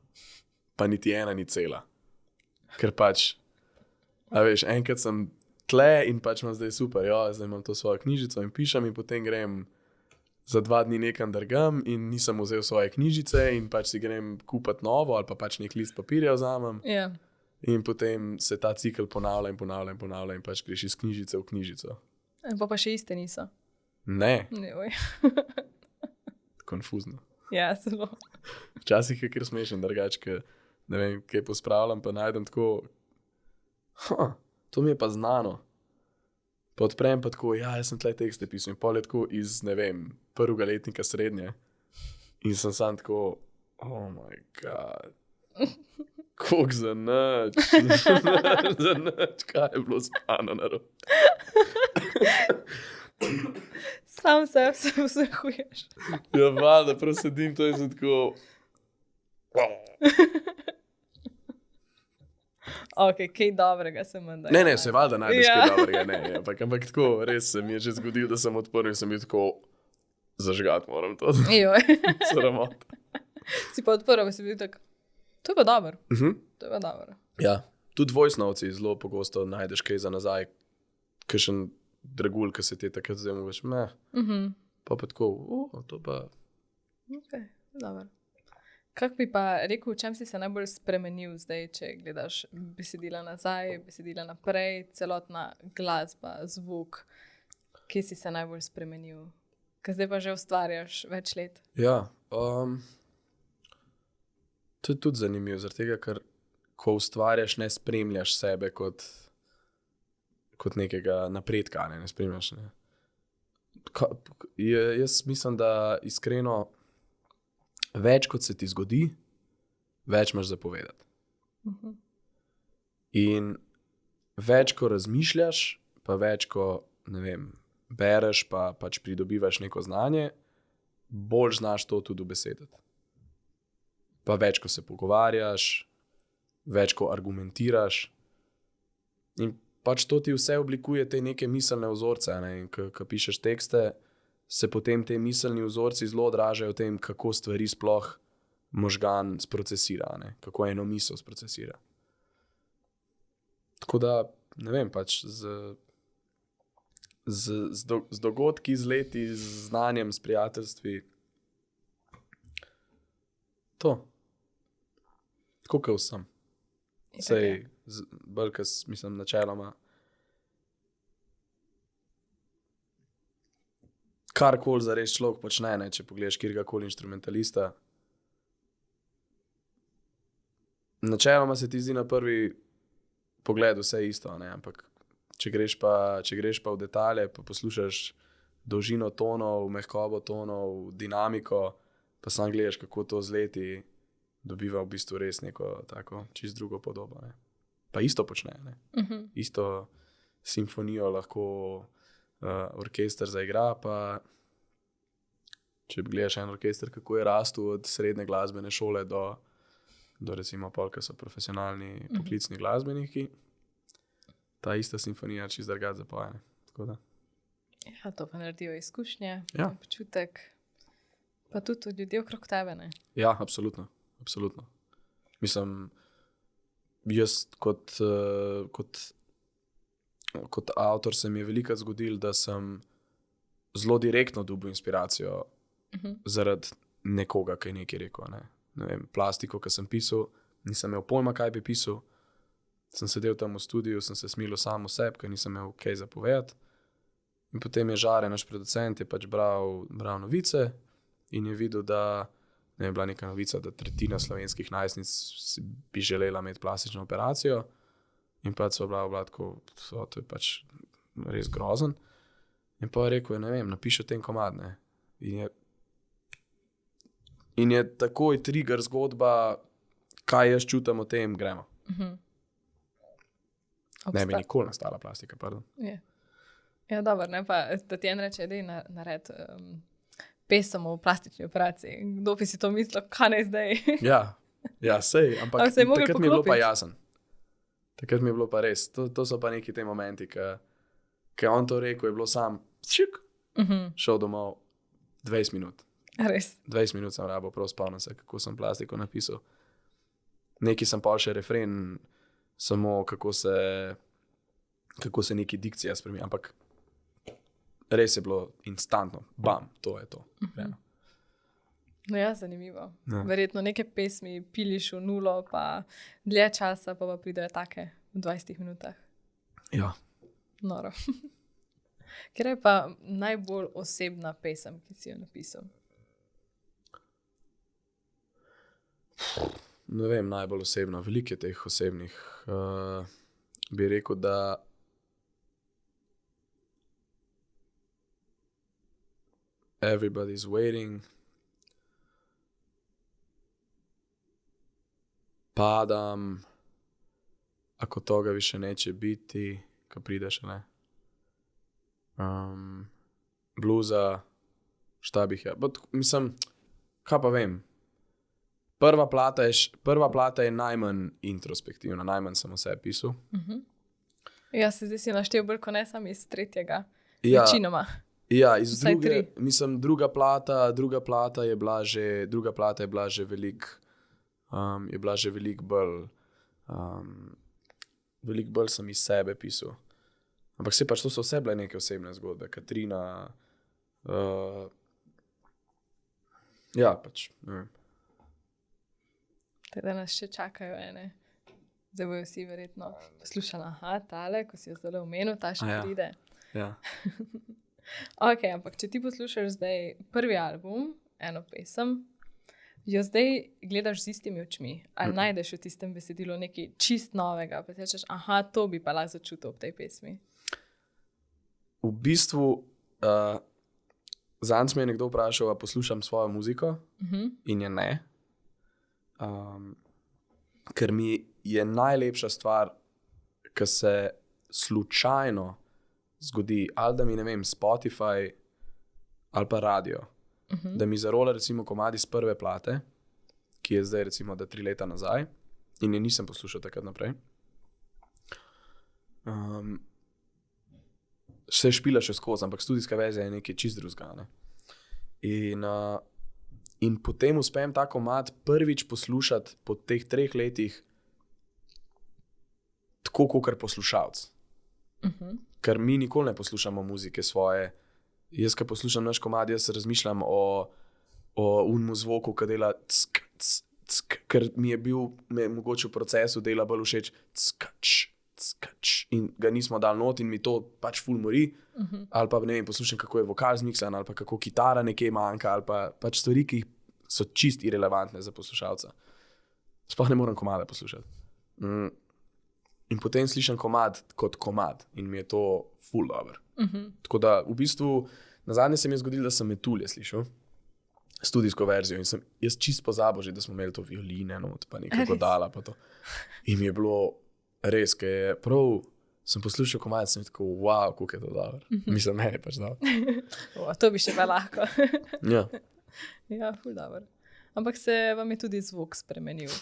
pa niti ena ni cela. Ker pač, a veš, enkrat sem tle in pač imam zdaj super, zdaj imam to svojo knjižico in pišem in potem grem za 2 dni nekam drgam in nisem vzel svoje knjižice in pač si grem kupiti novo ali pa pač nek list papirja vzamem. Ja. In potem se ta cikel ponavlja in pač greš iz knjižice v knjižico. Pa še iste niso. Ne, Joj. konfuzno. Ja, zelo. Včasih je kar smešen, drugače, ne vem, kaj pospravljam, pa najdem tako, to mi je pa znano. Pa odprem pa tako, jaz sem tle tekste pisal in pol je tako iz, ne vem, 1. letnika srednje. In sem sam tako, oh my god, koliko za nič, za nič, kaj je bilo spano narobe. Sam sebe se vsehuješ. Ja, valjda, prav sedim to in sem tako, Ok, kaj dobrega se menda. ne, se valjda najdeš kaj dobrega, ne, ampak tako, res se mi je že zgodilo, da sem odprl in sem bil tako, zažgati moram to, Joj. sramota. Si pa odprl, pa si bil tak, to je pa dobro. Mhm. To je pa dobro. Ja, tudi voice notes zelo pogosto najdeš kaj za nazaj, kakšen dragulj, ki se ti takrat zdaj mu veš, pa tako, to pa... Ok, dobro. Kako bi pa rekel, v čem si se najbolj spremenil zdaj, če gledaš besedila nazaj, besedila naprej, celotna glasba, zvuk, kje si se najbolj spremenil? Ker zdaj pa že ustvarjaš več let. Ja, to je tudi zanimivo, zaradi tega, ker ko ustvarjaš, ne spremljaš sebe kot nekega napredka, ne spremljaš. Ne. Jaz mislim, da iskreno več kot se ti zgodi, več imaš za povedati. In več ko razmišljaš, pa več ko, ne vem, bereš, pa pač pridobivaš neko znanje, bolj znaš to tudi ubesediti. Pa več ko se pogovarjaš, več ko argumentiraš in pač to ti vse oblikuje te neke miselne vzorce, ne? In ko pišeš tekste, se potem te miselni vzorci zelo odražajo v tem, kako stvari sploh možgan sprocesira, ne? Kako eno misel sprocesira. Tako da, ne vem, pač z dogodki, z leti, z znanjem, s prijateljstvi, to. Tako kot vsem. Sej, bolj, mislim, načeloma, karkoli zares človek počne, ne, če pogledaš kjerkoli inštrumentalista, načeloma se ti zdi na prvi pogled vse isto, ne, ampak če greš pa v detalje, pa poslušaš dolžino tonov, mehkobo tonov, dinamiko, pa sam gledaš, kako to z leti dobiva v bistvu res neko tako čist drugo podobo. Ne. Pa isto počne. Ne. Isto simfonijo lahko orkester zaigra, pa če gledaš en orkester, kako je rastel od srednje glasbene šole do recimo pol, ki so profesionalni poklicni glasbeniki, ta ista simfonija čist drugače zapoje. Tako da. Ja, to pa naredijo izkušnje, Ja. počutek, pa tudi ljudje okrog tebe, ne? Ja, absolutno. Absolutno. Mislim, jaz kot avtor se mi je velikokrat zgodilo, da sem zelo direktno dobil inspiracijo zaradi nekoga, ki je nekaj rekel. Ne vem, plastiko, ki sem pisal, nisem imel pojma, kaj bi pisal. Sem sedel tam v studiu, sem se smilil sam v sebi, ker nisem imel kaj za povedati. In potem je Žare, naš producent, je pač bral novice in je videl, da ne je bila neka novica, da 1/3 slovenskih najstnic bi želela imeti plastično operacijo. In pač so bila tako, to je pač res grozen. In pa je rekel, ne vem, napiši o tem komad, ne. In je takoj trigger zgodba, kaj jaz čutim o tem, gremo. Ne bi nikoli nastala plastika, pardon. Ja, dobro, ne pa, da ti en reče, dej nared pesem o plastični operaciji. Kdo bi si to mislil, kaj ne zdaj? Ja, sej, ampak se je mogel takrat mi je bilo pa poklopiti. jasen. Takrat mi je bilo pa res, to so pa neki te momenti, ki je on to rekel, je bilo sam, šel domov 20 minut. Res. 20 minut sem rabo, prav spomnim se, kako sem plastiko napisal. Neki sem pa še refren, samo kako se neki dikcija spremeni, ampak res je bilo instantno, bam, to je to. No ja, zanimivo. Ja. Verjetno neke pesmi piliš v nulo, pa dlje časa pa pridejo take v 20 minutah. Ja. Noro. Kjer je pa najbolj osebna pesem, ki si jo napisal? Ne vem, najbolj osebno. Veliko je teh osebnih. Bi rekel, da Everybody's Waiting, Padam, Ako toga više neće biti, kad prideš, ne? Bluza, šta bih ja... Mislim, kaj pa vem, prva plata je najmanj introspektivna, najmanj sem vse pisal. Ja, se zdaj si naštel bolj kot ne sam iz tretjega, Ja. večinoma. Ja, iz Vsaj druge, tri. mislim, druga plata je bila že veliko bolj sem iz sebe pisal. Ampak se pač to so vse bile neke osebne zgodbe. Katrina, ja, pač, ne vem. Teda nas še čakajo ene. Zdaj bojo vsi verjetno poslušali, tale, ko si jo zdaj omenil, ta še Ja. pride. Ja. Ok, ampak če ti poslušaš zdaj prvi album, eno pesem, jo zdaj gledaš z istimi očmi, ali najdeš v tistem besedilu nekaj čist novega, pa si rečeš, to bi pa lahko začutil ob tej pesmi. V bistvu, zanj me je nekdo vprašal, a poslušam svojo muziko, in je ne. Ker mi je najlepša stvar, ki se slučajno zgodi, ali da mi, ne vem, Spotify ali pa radio, da mi zarola recimo komadi z prve plate, ki je zdaj recimo da 3 leta nazaj in je nisem poslušal takrat naprej. Se špila še skozi, ampak studijska verzija je nekaj čist drugega, ne. In potem uspem ta komad prvič poslušati po teh 3 letih tako, kakor poslušalec. Ker mi nikoli ne poslušamo muzike svoje. Jaz, ko poslušam naš komad, jaz razmišljam o unmu zvoku, ki dela ck, ck, ck, ker mi je mogoče v procesu dela bolj všeč in ga nismo dal not in mi to pač ful mori. Ali pa ne vem, poslušam, kako je vokal zmiksan, ali pa kako kitara nekje manjka, ali pa pač stvari, ki so čist irelevantne za poslušalca. Sploh ne moram komada poslušati. In potem slišam komad kot komad in mi je to ful dobro. Tako da v bistvu nazadnje se mi je zgodilo, da sem Metulje slišal, studijsko verzijo, in sem jaz čist pozabil že, da smo imeli to violine not, pa nekaj godala pa to. In mi je bilo res, ker je prav, sem poslušal komad, sem tako, wow, kako je to dobro. Mislim, meni je pač dobro. To bi še pa lahko. Ja. Ja, ful dobro. Ampak se vam je tudi zvok spremenil.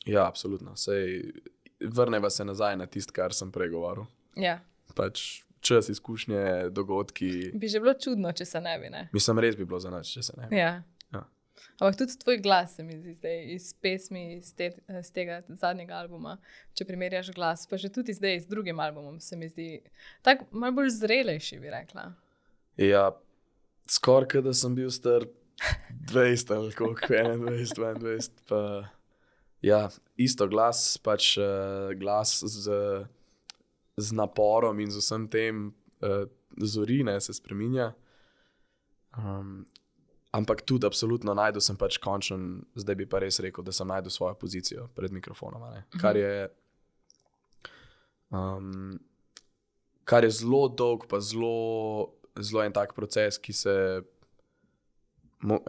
Ja, absolutno. Sej vrneva se nazaj na tisto, kar sem prej govoril. Ja. Pač čas, izkušnje, dogodki. Bi že bilo čudno, če se ne bi, ne? Mislim, res bi bilo za nič, če se ne bi. Ja. Ampak tudi tvoj glas se mi zdi zdaj iz pesmi, iz tega zadnjega albuma, če primerjaš glas, pa že tudi zdaj z drugim albumom se mi zdi tako malo bolj zrelejši, bi rekla. Ja, skoraj da sem bil star 20 ali koliko, 21, 22, pa ja, isto glas, pač glas z naporom in z vsem tem zorine se spreminja. Ampak tudi absolutno najdel sem pač končen, zdaj bi pa res rekel, da sem najdel svojo pozicijo pred mikrofonom, ne? Kar je zelo dolg, pa zelo en tak proces, ki se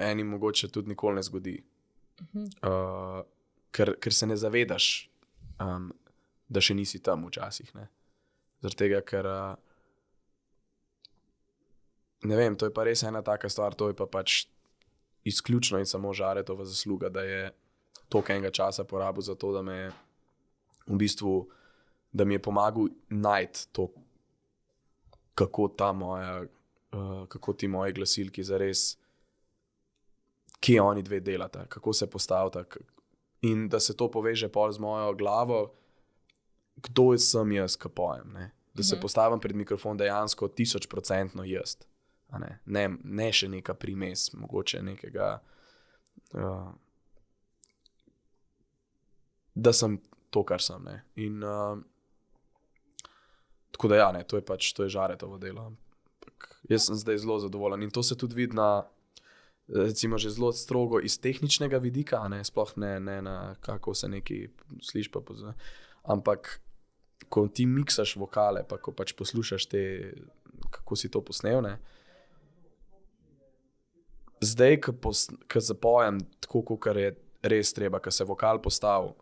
enim mogoče tudi nikoli ne zgodi. Ker se ne zavedaš, da še nisi tam včasih, ne. Zaradi tega, ker ne vem, to je pa res ena taka stvar, to je pa pač izključno in samo Žaretova zasluga, da je toliko enega časa porabil za to, da me je v bistvu da mi je pomagal najti to, kako kako ti moji glasilki zares, kje oni dve delata, kako se postavita. In da se to poveže pol z mojo glavo, kdo sem jaz, ki pojem. Ne? Da se postavim pred mikrofon dejansko 1000% jaz. Ne še neka primes, mogoče nekega, da sem to, kar sem. Ne? In tako da ja, ne, to je Žaretovo delo. Jaz sem zdaj zelo zadovoljen in to se tudi vidi recimo že zelo strogo iz tehničnega vidika, sploh ne na kako se neki sliši pa pozna. Ampak ko ti miksaš vokale, pa ko pač poslušaš kako si to posnel, ne. Zdaj, ko zapojem tako, kakor je res treba, ko se vokal postavi,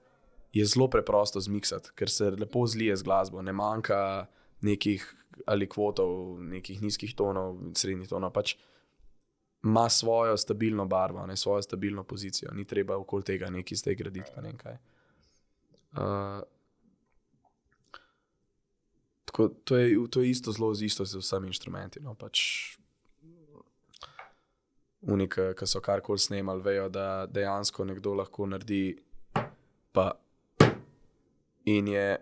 je zelo preprosto zmiksati, ker se lepo zlije z glasbo, ne manjka nekih alikvotov, nekih nizkih tonov, srednjih tonov, pač ima svojo stabilno barvo, svojo stabilno pozicijo, ni treba okoli tega nekaj zdaj graditi, pa ne vem kaj. Tako, to je isto zelo isto z vsemi inštrumenti, no, pač unika, ki so karkoli snemali, vejo, da dejansko nekdo lahko naredi pa in je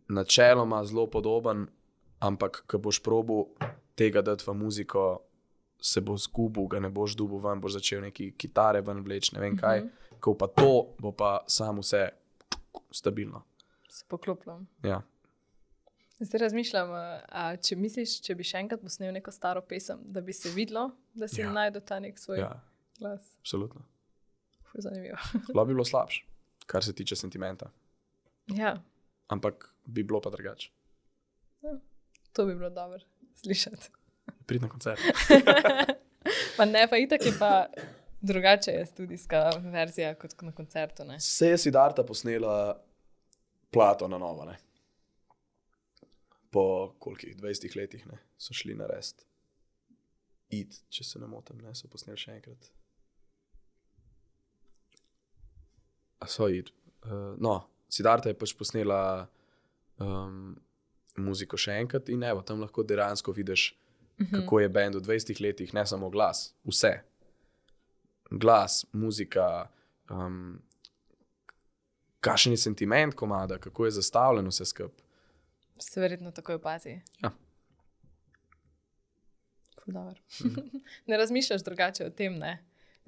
načeloma zelo podoben, ampak ko boš probal tega dati v muziko, se bo zgubil, ga ne boš dubil ven, boš začel neki kitare ven vleč, ne vem kaj, ko pa to bo pa samo vse stabilno. Se poklopljam. Ja. Zdaj razmišljam, če misliš, če bi še enkrat posnel neko staro pesem, da bi se videlo, da si najdel ta nek svoj glas. Absolutno. Ful zanimivo. Lahko bi bilo slabše, kar se tiče sentimenta. Ja. Ampak bi bilo pa drugače. Ja. To bi bilo dobro slišati. Pridi na koncert. Pa ne, pa itak je pa drugače je studijska verzija kot na koncertu, ne? Se je Siddharta posnela plato na novo, ne? Po kolikih 20 letih, ne? So šli narediti. Če se ne motim, ne? So posneli še enkrat. No, Siddharta je pač posnela muziko še enkrat in evo, tam lahko dejansko vidiš, kako je band v 20 letih, ne samo glas, vse. Glas, muzika, kakšen je sentiment komada, kako je zastavljen vse skupaj. Se verjetno takoj opazi. Ja. Ful dobro. Ne razmišljaš drugače o tem, ne?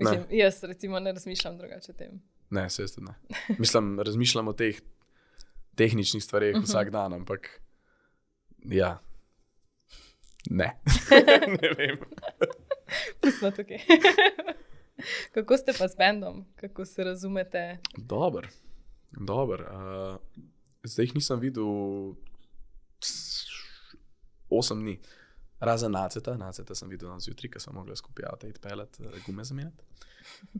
Mislim, jaz recimo ne razmišljam drugače o tem. Ne, se jaz tudi ne. Mislim, razmišljam o teh tehničnih stvareh vsak dan, ampak ja. Ne. Ne vem. Pustimo tukaj. Kako ste pa z bandom? Kako se razumete? Dober. Zdaj jih nisem videl 8 dni. Razen Naceta sem videl danes jutri, ko smo mogli skupaj avto iti pelet, gume zamenjati.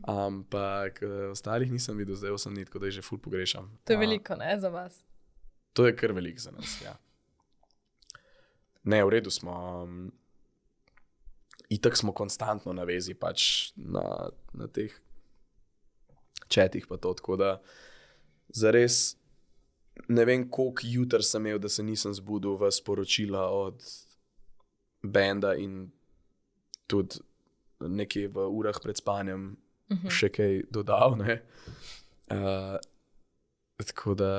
Ampak ostalih nisem videl zdaj 8 dni, tako da jih že ful pogrešam. To je veliko, ne, za vas? To je kar veliko za nas, ja. Ne, v redu smo. Itak smo konstantno na vezi, pač na teh chatih pa to, tako da zares ne vem, koliko jutr sem imel, da se nisem zbudil v sporočila od benda in tudi nekje v urah pred spanjem še kaj dodal, ne. Tako da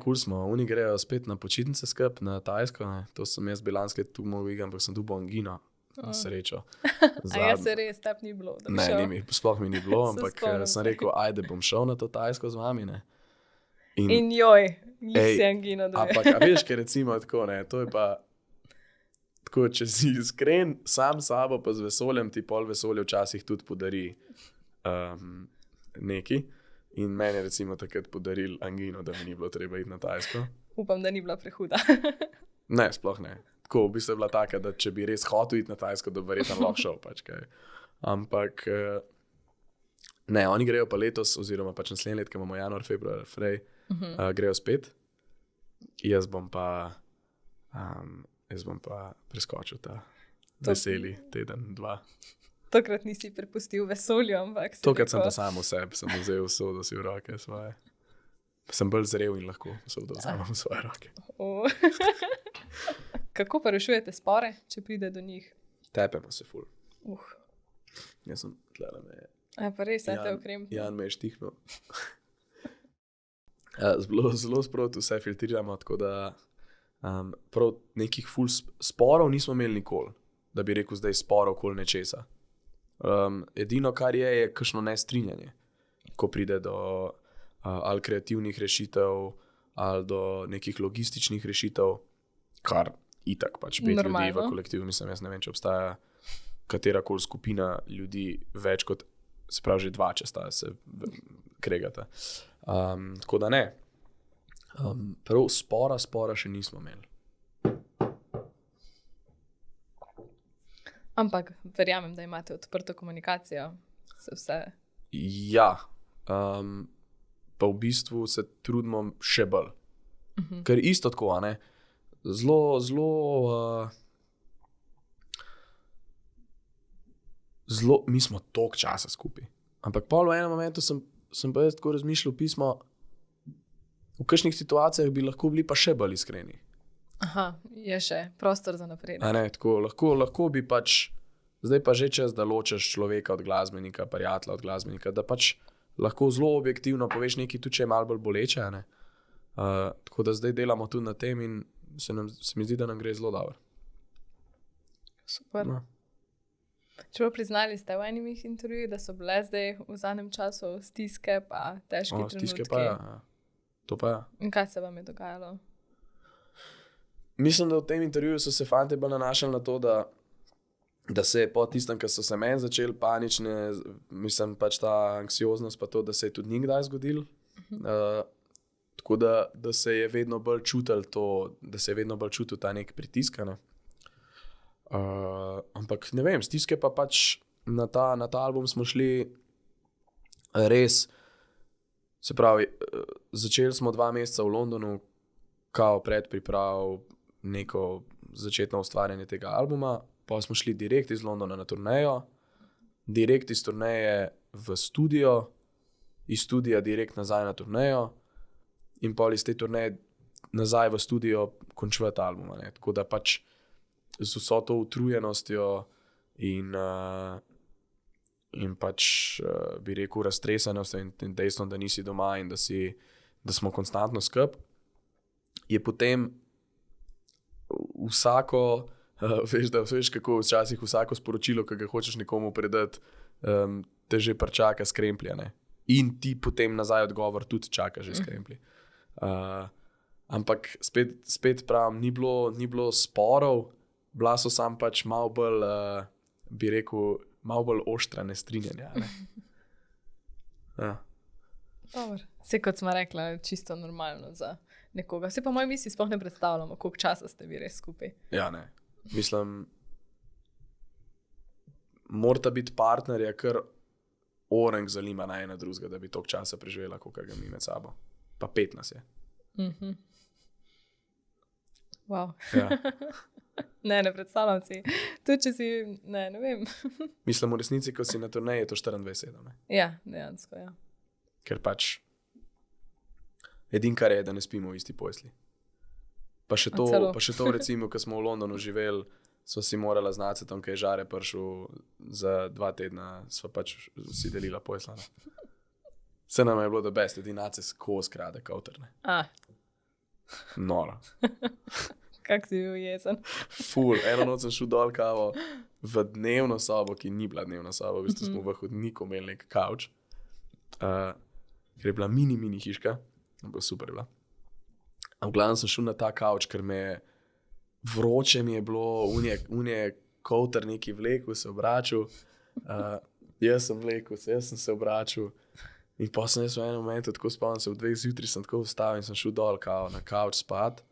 kul smo, oni grejo spet na počitnice skup na Tajsko, ne. To sem jaz bil lansko leto tu mogel igam, ampak sem dobil angino, na srečo. A ja, se res, tep ni bilo, da bi šel? Ne, sploh mi ni bilo, ampak sem rekel, ajde bom šel na to Tajsko z vami, ne. In joj, si angino dobil. Ampak, a veš, kaj recimo tako, ne, to je pa tako, če si iskren sam sabo pa z vesoljem, ti pol vesolje včasih tudi podari neki. In meni je recimo takrat podaril angino, da mi ni bilo treba iti na Tajsko. Upam, da ni bila prehuda. Ne, sploh ne. Tako v bistvu je bila taka, da če bi res hotel iti na Tajsko, da bi verjetno lahko šel pač kaj. Ampak ne, oni grejo pa letos, oziroma pač naslednje let, ko imamo januar, februar, frej, grejo spet. Jaz bom pa preskočil ta veseli teden, 2. Tokrat nisi prepustil vesolju, ampak... Tokrat sem pa sam v sebi, sem vzel usodo si v roke svoje. Sem bolj zrel in lahko se vzamem v svoje roke. Kako pa rešujete spore, če pride do njih? Tepemo se ful. Jaz sem tlele me. Pa res, te ukrem. Jan me je štihnil. Zelo sproti vse filtriramo, tako da prav nekih ful sporov nismo imeli nikoli, da bi rekel zdaj sporov okoli nečesa. Edino, kar je kakšno nestrinjanje, ko pride do ali kreativnih rešitev, ali do nekih logističnih rešitev, kar itak pač 5 ljudi v kolektivu, mislim, jaz ne vem, če obstaja katerakoli skupina ljudi več kot, se pravi, že 2, če sta se kregata. Tako da ne. Prav spora še nismo imeli. Ampak verjamem, da imate odprto komunikacijo. Vse. Ja. Pa v bistvu se trudimo še bolj. Ker isto tako, ne? Zelo mi smo toliko časa skupaj. Ampak pol v enem momentu sem pa jaz tako razmišljal pismo, v kakšnih situacijah bi lahko bili pa še bolj iskreni. Aha, je še prostor za napredek. A ne, tako, lahko bi pač, zdaj pa že čas, da ločeš človeka od glasbenika, prijatelja od glasbenika, da pač lahko zelo objektivno poveš nekaj, tudi če je malo bolj boleče, ne. Tako da zdaj delamo tudi na tem in se mi zdi, da nam gre zelo dobro. Super. No. Čeprav priznali ste v enih intervjujih, da so bile zdaj v zadnjem času stiske pa težki trenutki. Stiske pa ja. To pa ja. In kaj se vam je dogajalo? Mislim, da v tem intervjuju so se fante bolj nanašali na to, da se je po tistem, ko so se meni začeli panične, mislim pač ta anksioznost pa to, da se je tudi nikdaj zgodil. Tako da se je vedno bolj čutil to, da se je vedno bolj čutil ta nek pritisk, ne. Ampak ne vem, stiske pa pač na ta album smo šli res, se pravi, začeli smo 2 meseca v Londonu, kao predpriprav neko začetno ustvarjanje tega albuma, pa smo šli direkt iz Londona na turnejo, direkt iz turneje v studio, iz studija direkt nazaj na turnejo in pol iz te turneje nazaj v studio končati albuma, ne. Tako da pač z vso to utrujenostjo in pač bi rekel raztresenostjo in dejstvom, da nisi doma in da smo konstantno skupaj, je potem vsako, veš kako včasih vsako sporočilo, ki ga hočeš nekomu predati, te že pričaka s kremplja, ne. In ti potem nazaj odgovor tudi čaka že s kremplji. Ampak spet pravim, ni bilo sporov, bila so sam pač malo bolj, bi rekel, malo bolj oštra nestrinjanja. Ne? Ja. Dobar. Vse kot smo rekla, čisto normalno za nekoga. Vse pa moji misli sploh ne predstavljamo, koliko časa ste vi res skupaj. Ja, ne. Mislim, morata biti partnerja kar orang zalima na ena drugega, da bi toliko časa preživela, koliko ga mi med sabo. Pa 15 je. Wow. Ja. Ne predstavljam si. Tudi če si, ne vem. Mislim, v resnici, ko si na turneji, je to 24/7, ne? Ja, dejansko, ja. Ker pač kar je, da ne spimo v isti posli. Pa še to recimo, ko smo v Londonu živeli, sva si morala z Nacetom, ki je Žare prišel za 2 tedna, sva pač si delila posla. Vse nam je bilo the best, Nace skozi krade kauter, ne. Noro. Kak si bil jezen? Ful, eno noč sem šel dol kavo v dnevno sobo, ki ni bila dnevna soba, v bistvu smo v hodniku imeli nek kavč, ker je bila mini hiška, ampak super je bila. V glavnem sem šel na ta kavč, ker vroče mi je bilo, unje kauter neki vlekel, se obračal, jaz sem se obračal in pa sem jaz v enem momentu tako spomnil, se v 2 zjutraj sem tako vstal in sem šel dol na kavč spat.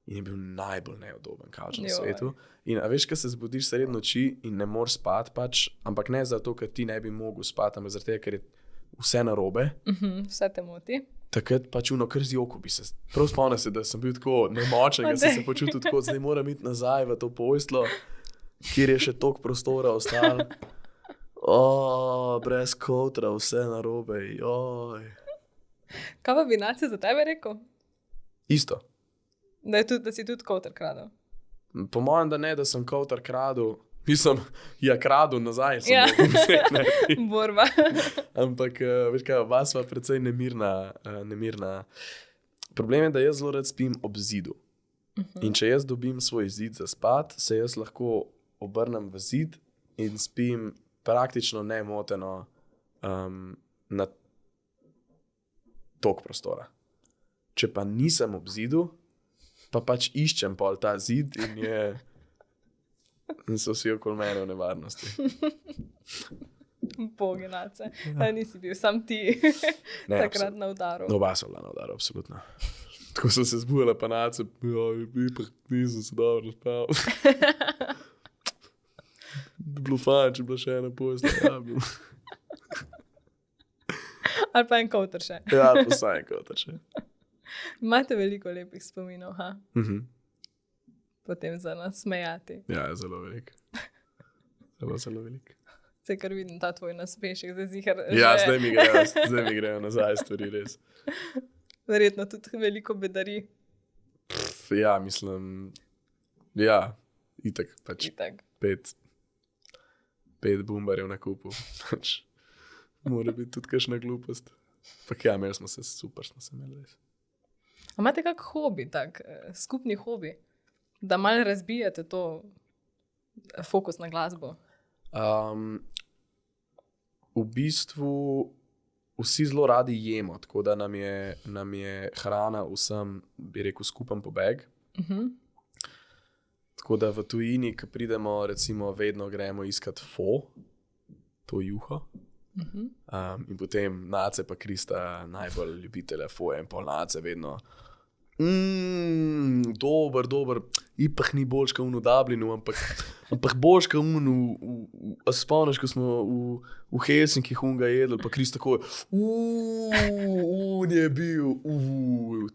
In je bil najbolj neodoben kavč na svetu. In a veš, ko se zbudiš sredi noči in ne moreš spati pač, ampak ne zato, ker ti ne bi mogel spati, ampak zato, ker je vse narobe. Vse te moti. Takrat pač kar z joko bi se. Prav spomnim se, da sem bil tako nemočen, da sem se počutil tako, zdaj moram iti nazaj v to poslo, kjer je še toliko prostora ostalo. Brez kautra, vse narobe, joj. Kaj pa bi Naci za tebe rekel? Isto. Da si tudi kouter kradel. Po mojem, da ne, da sem kouter kradel. Mislim, kradel nazaj. Ja. Ne. Borba. Ampak, veš kaj, oba sva precej nemirna. Problem je, da jaz zelo rad spim ob zidu. In če jaz dobim svoj zid za spat, se jaz lahko obrnem v zid in spim praktično nemoteno na tok prostora. Če pa nisem ob zidu, pa pač iščem pol ta zid in so vsi okoli mene v nevarnosti. Bogi Nace. Nisi bil sam ti takrat na udaru. No, oba so bila na udaru, absolutno. Tako so se zbujala pa Nace, nisem se dobro spal. Bilo fajn, če bila še ena posla. Ali pa en kouter še. Ja, pa saj en kouter še. Imate veliko lepih spominov, ha? Potem za nas smejati. Ja, zelo velik. Zelo velik. Se kar vidim ta tvoj naspešek, zdaj zihar. Ja, zdaj mi grejo nazaj stvari, res. Verjetno tudi veliko bedari. Ja, mislim, itak pač. Itak. 5 bumbarjev na kupu. Pač, mora biti tudi kakšna glupost. Pak ja, imeli smo se super, smo se imeli res. A imate kak hobi, skupni hobi? Da malo razbijate to fokus na glasbo? V bistvu vsi zelo radi jemo, tako da nam je hrana vsem, bi rekel, skupen pobeg. Tako da v tujini, ko pridemo, recimo, vedno gremo iskat fo, to juho. In potem Nace pa Krista najbolj ljubitelja foja in pol Nace vedno dober, ipak ni boljška v Dublinu, ampak boljška a se spomniš, ko smo v Helsinkih unga jedli, pa Krist tako je bil,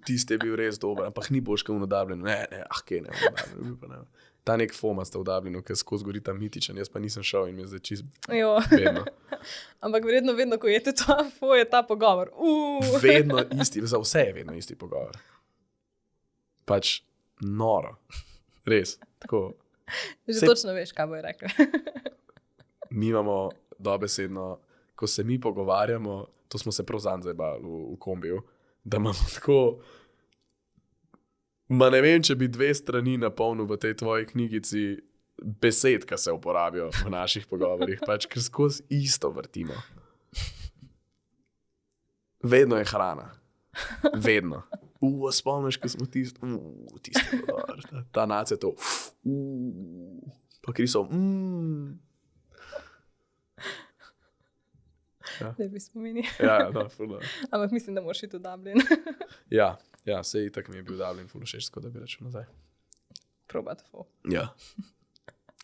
tiste je bil res dober, ampak ni boljška v Dublinu, ne, kje ne, v Dublinu, pa ne. Ta nek fomasta v Dublinu, ki skozi gori ta mitičen, jaz pa nisem šel in mi je zdaj čist vedno. Ampak vedno, ko jete to fo, je ta pogovor. Vedno isti, za vse je vedno isti pogovor. Pač noro. Res, tako. Že točno veš, kaj bo je rekel. Mi imamo dobesedno, ko se mi pogovarjamo, to smo se prav zanj zajebali v kombiju, da imamo tako. Ma ne vem, če bi 2 strani napolnil v tej tvoji knjigici besed, ki se uporabijo v naših pogovorih, pač ker skozi isto vrtimo. Vedno je hrana. Vedno. Spomniš, ko smo tisti podor. Ta Nace to. Pa Krisov. Ja. Ne bi spomeni. Ja, ful. Ampak mislim, da moraš iti v Dublin. Ja, sej itak mi je bil Dublin ful všeč, tako da bi rečel nazaj. Probati ful. Ja,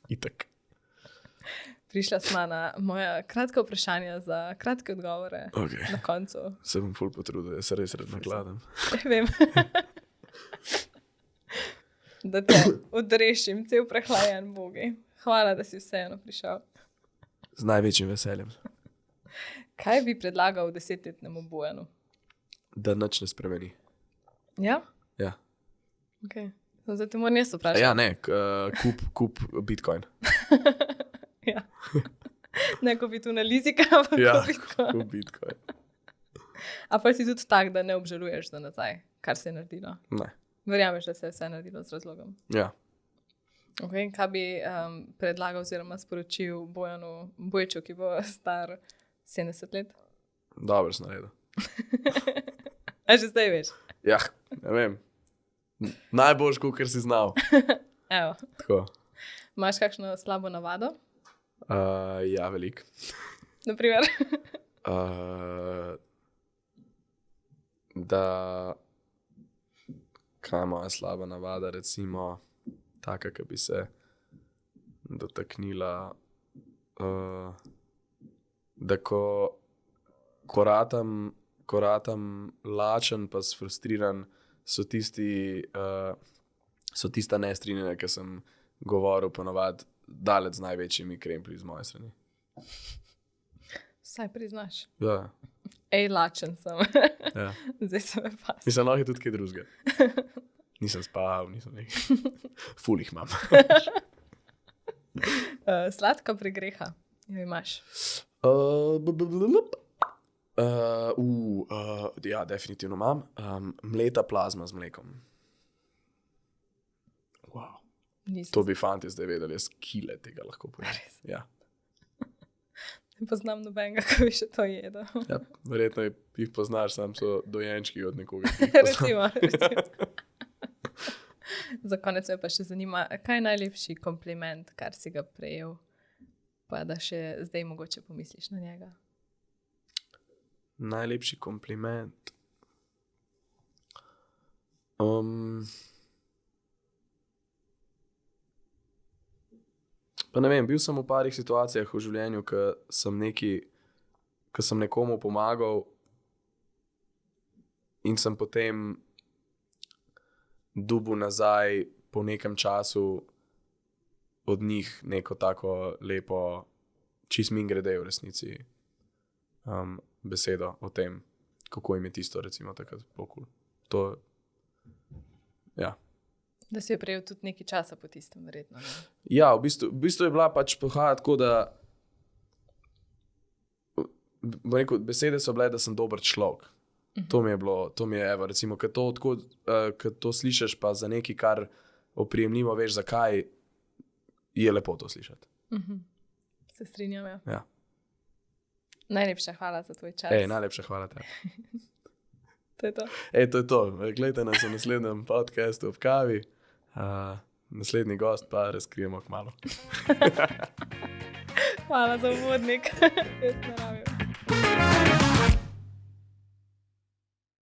itak. Prišla sva na moja kratka vprašanja za kratke odgovore na koncu. Se bom ful potrudil, jaz se res rad nakladam. Vem. Da te odrešim, cel prehlajen, bogi. Hvala, da si vseeno prišel. Z največjim veseljem. Kaj bi predlagal 10-letnemu Bojanu? Da nič ne spremeni. Ja? Ja. Ok. Zdaj te moram jaz vprašati. Ja, ne, kup Bitcoin. Ja. Ne kupiti na lizika, ampak kup Bitcoin. A pa si tudi tak, da ne obžaluješ za nazaj, kar se je naredilo? Ne. Verjameš, da se je vse naredilo z razlogom? Ja. Ok, kaj bi predlagal oziroma sporočil Bojanu Bojču, ki bo star 70 let? Dobro sem naredil. A že zdaj veš? Ja, ne vem. Najboljš, kakor si znal. Evo. Tako. Imaš kakšno slabo navado? Ja, veliko. Naprimer? Kaj je moja slaba navada, recimo taka, ki bi se dotaknila, da ko ratam lačen pa sfrustriran, so tista nestrinjanja, ki sem govoril ponovadi daleč z največjimi kremplji z moje strani. Saj priznaš. Ja. lačen sem. Ja. Zdaj se me pa. Mislim, lahko je tudi kaj drugega. Nisem spal, nisem nekaj. Ful jih imam. Sladka pregreha, jo imaš. Ja, definitivno imam. Mleta plazma z mlekom. Wow. To bi fanti zdaj vedeli, jaz kile tega lahko pojem. Ja. Ne poznam nobenega, ko bi še to jedel. Ja, verjetno jih poznaš, sam so dojenčki od nekoga. Recimo. Za konec me pa še zanima, kaj je najlepši kompliment, kar si ga prejel, pa da še zdaj mogoče pomisliš na njega. Najlepši kompliment. Pa ne vem, bil sem v parih situacijah v življenju, ko sem nekomu pomagal in sem potem dobil nazaj po nekem času od njih neko tako lepo, čist mimogrede v resnici, besedo o tem, kako jim je tisto recimo takrat pokul. To, ja. Da si je prejel tudi nekaj časa po tistem, verjetno. Ne? Ja, v bistvu je bila pač pohaja tako, da rekel, besede so bile, da sem dober človek. To mi je evo, recimo, kad to slišiš pa za nekaj, kar oprijemljivo veš, zakaj je lepo to slišati. Se strinjam, ja. Ja. Najlepša hvala za tvoj čas. Najlepša hvala tebi. To je to. To je to. Glejte nas v naslednjem podcastu ob kavi. Naslednji gost pa razkrijemo kmalu. Hvala za uvodnik. Jaz ne rabim.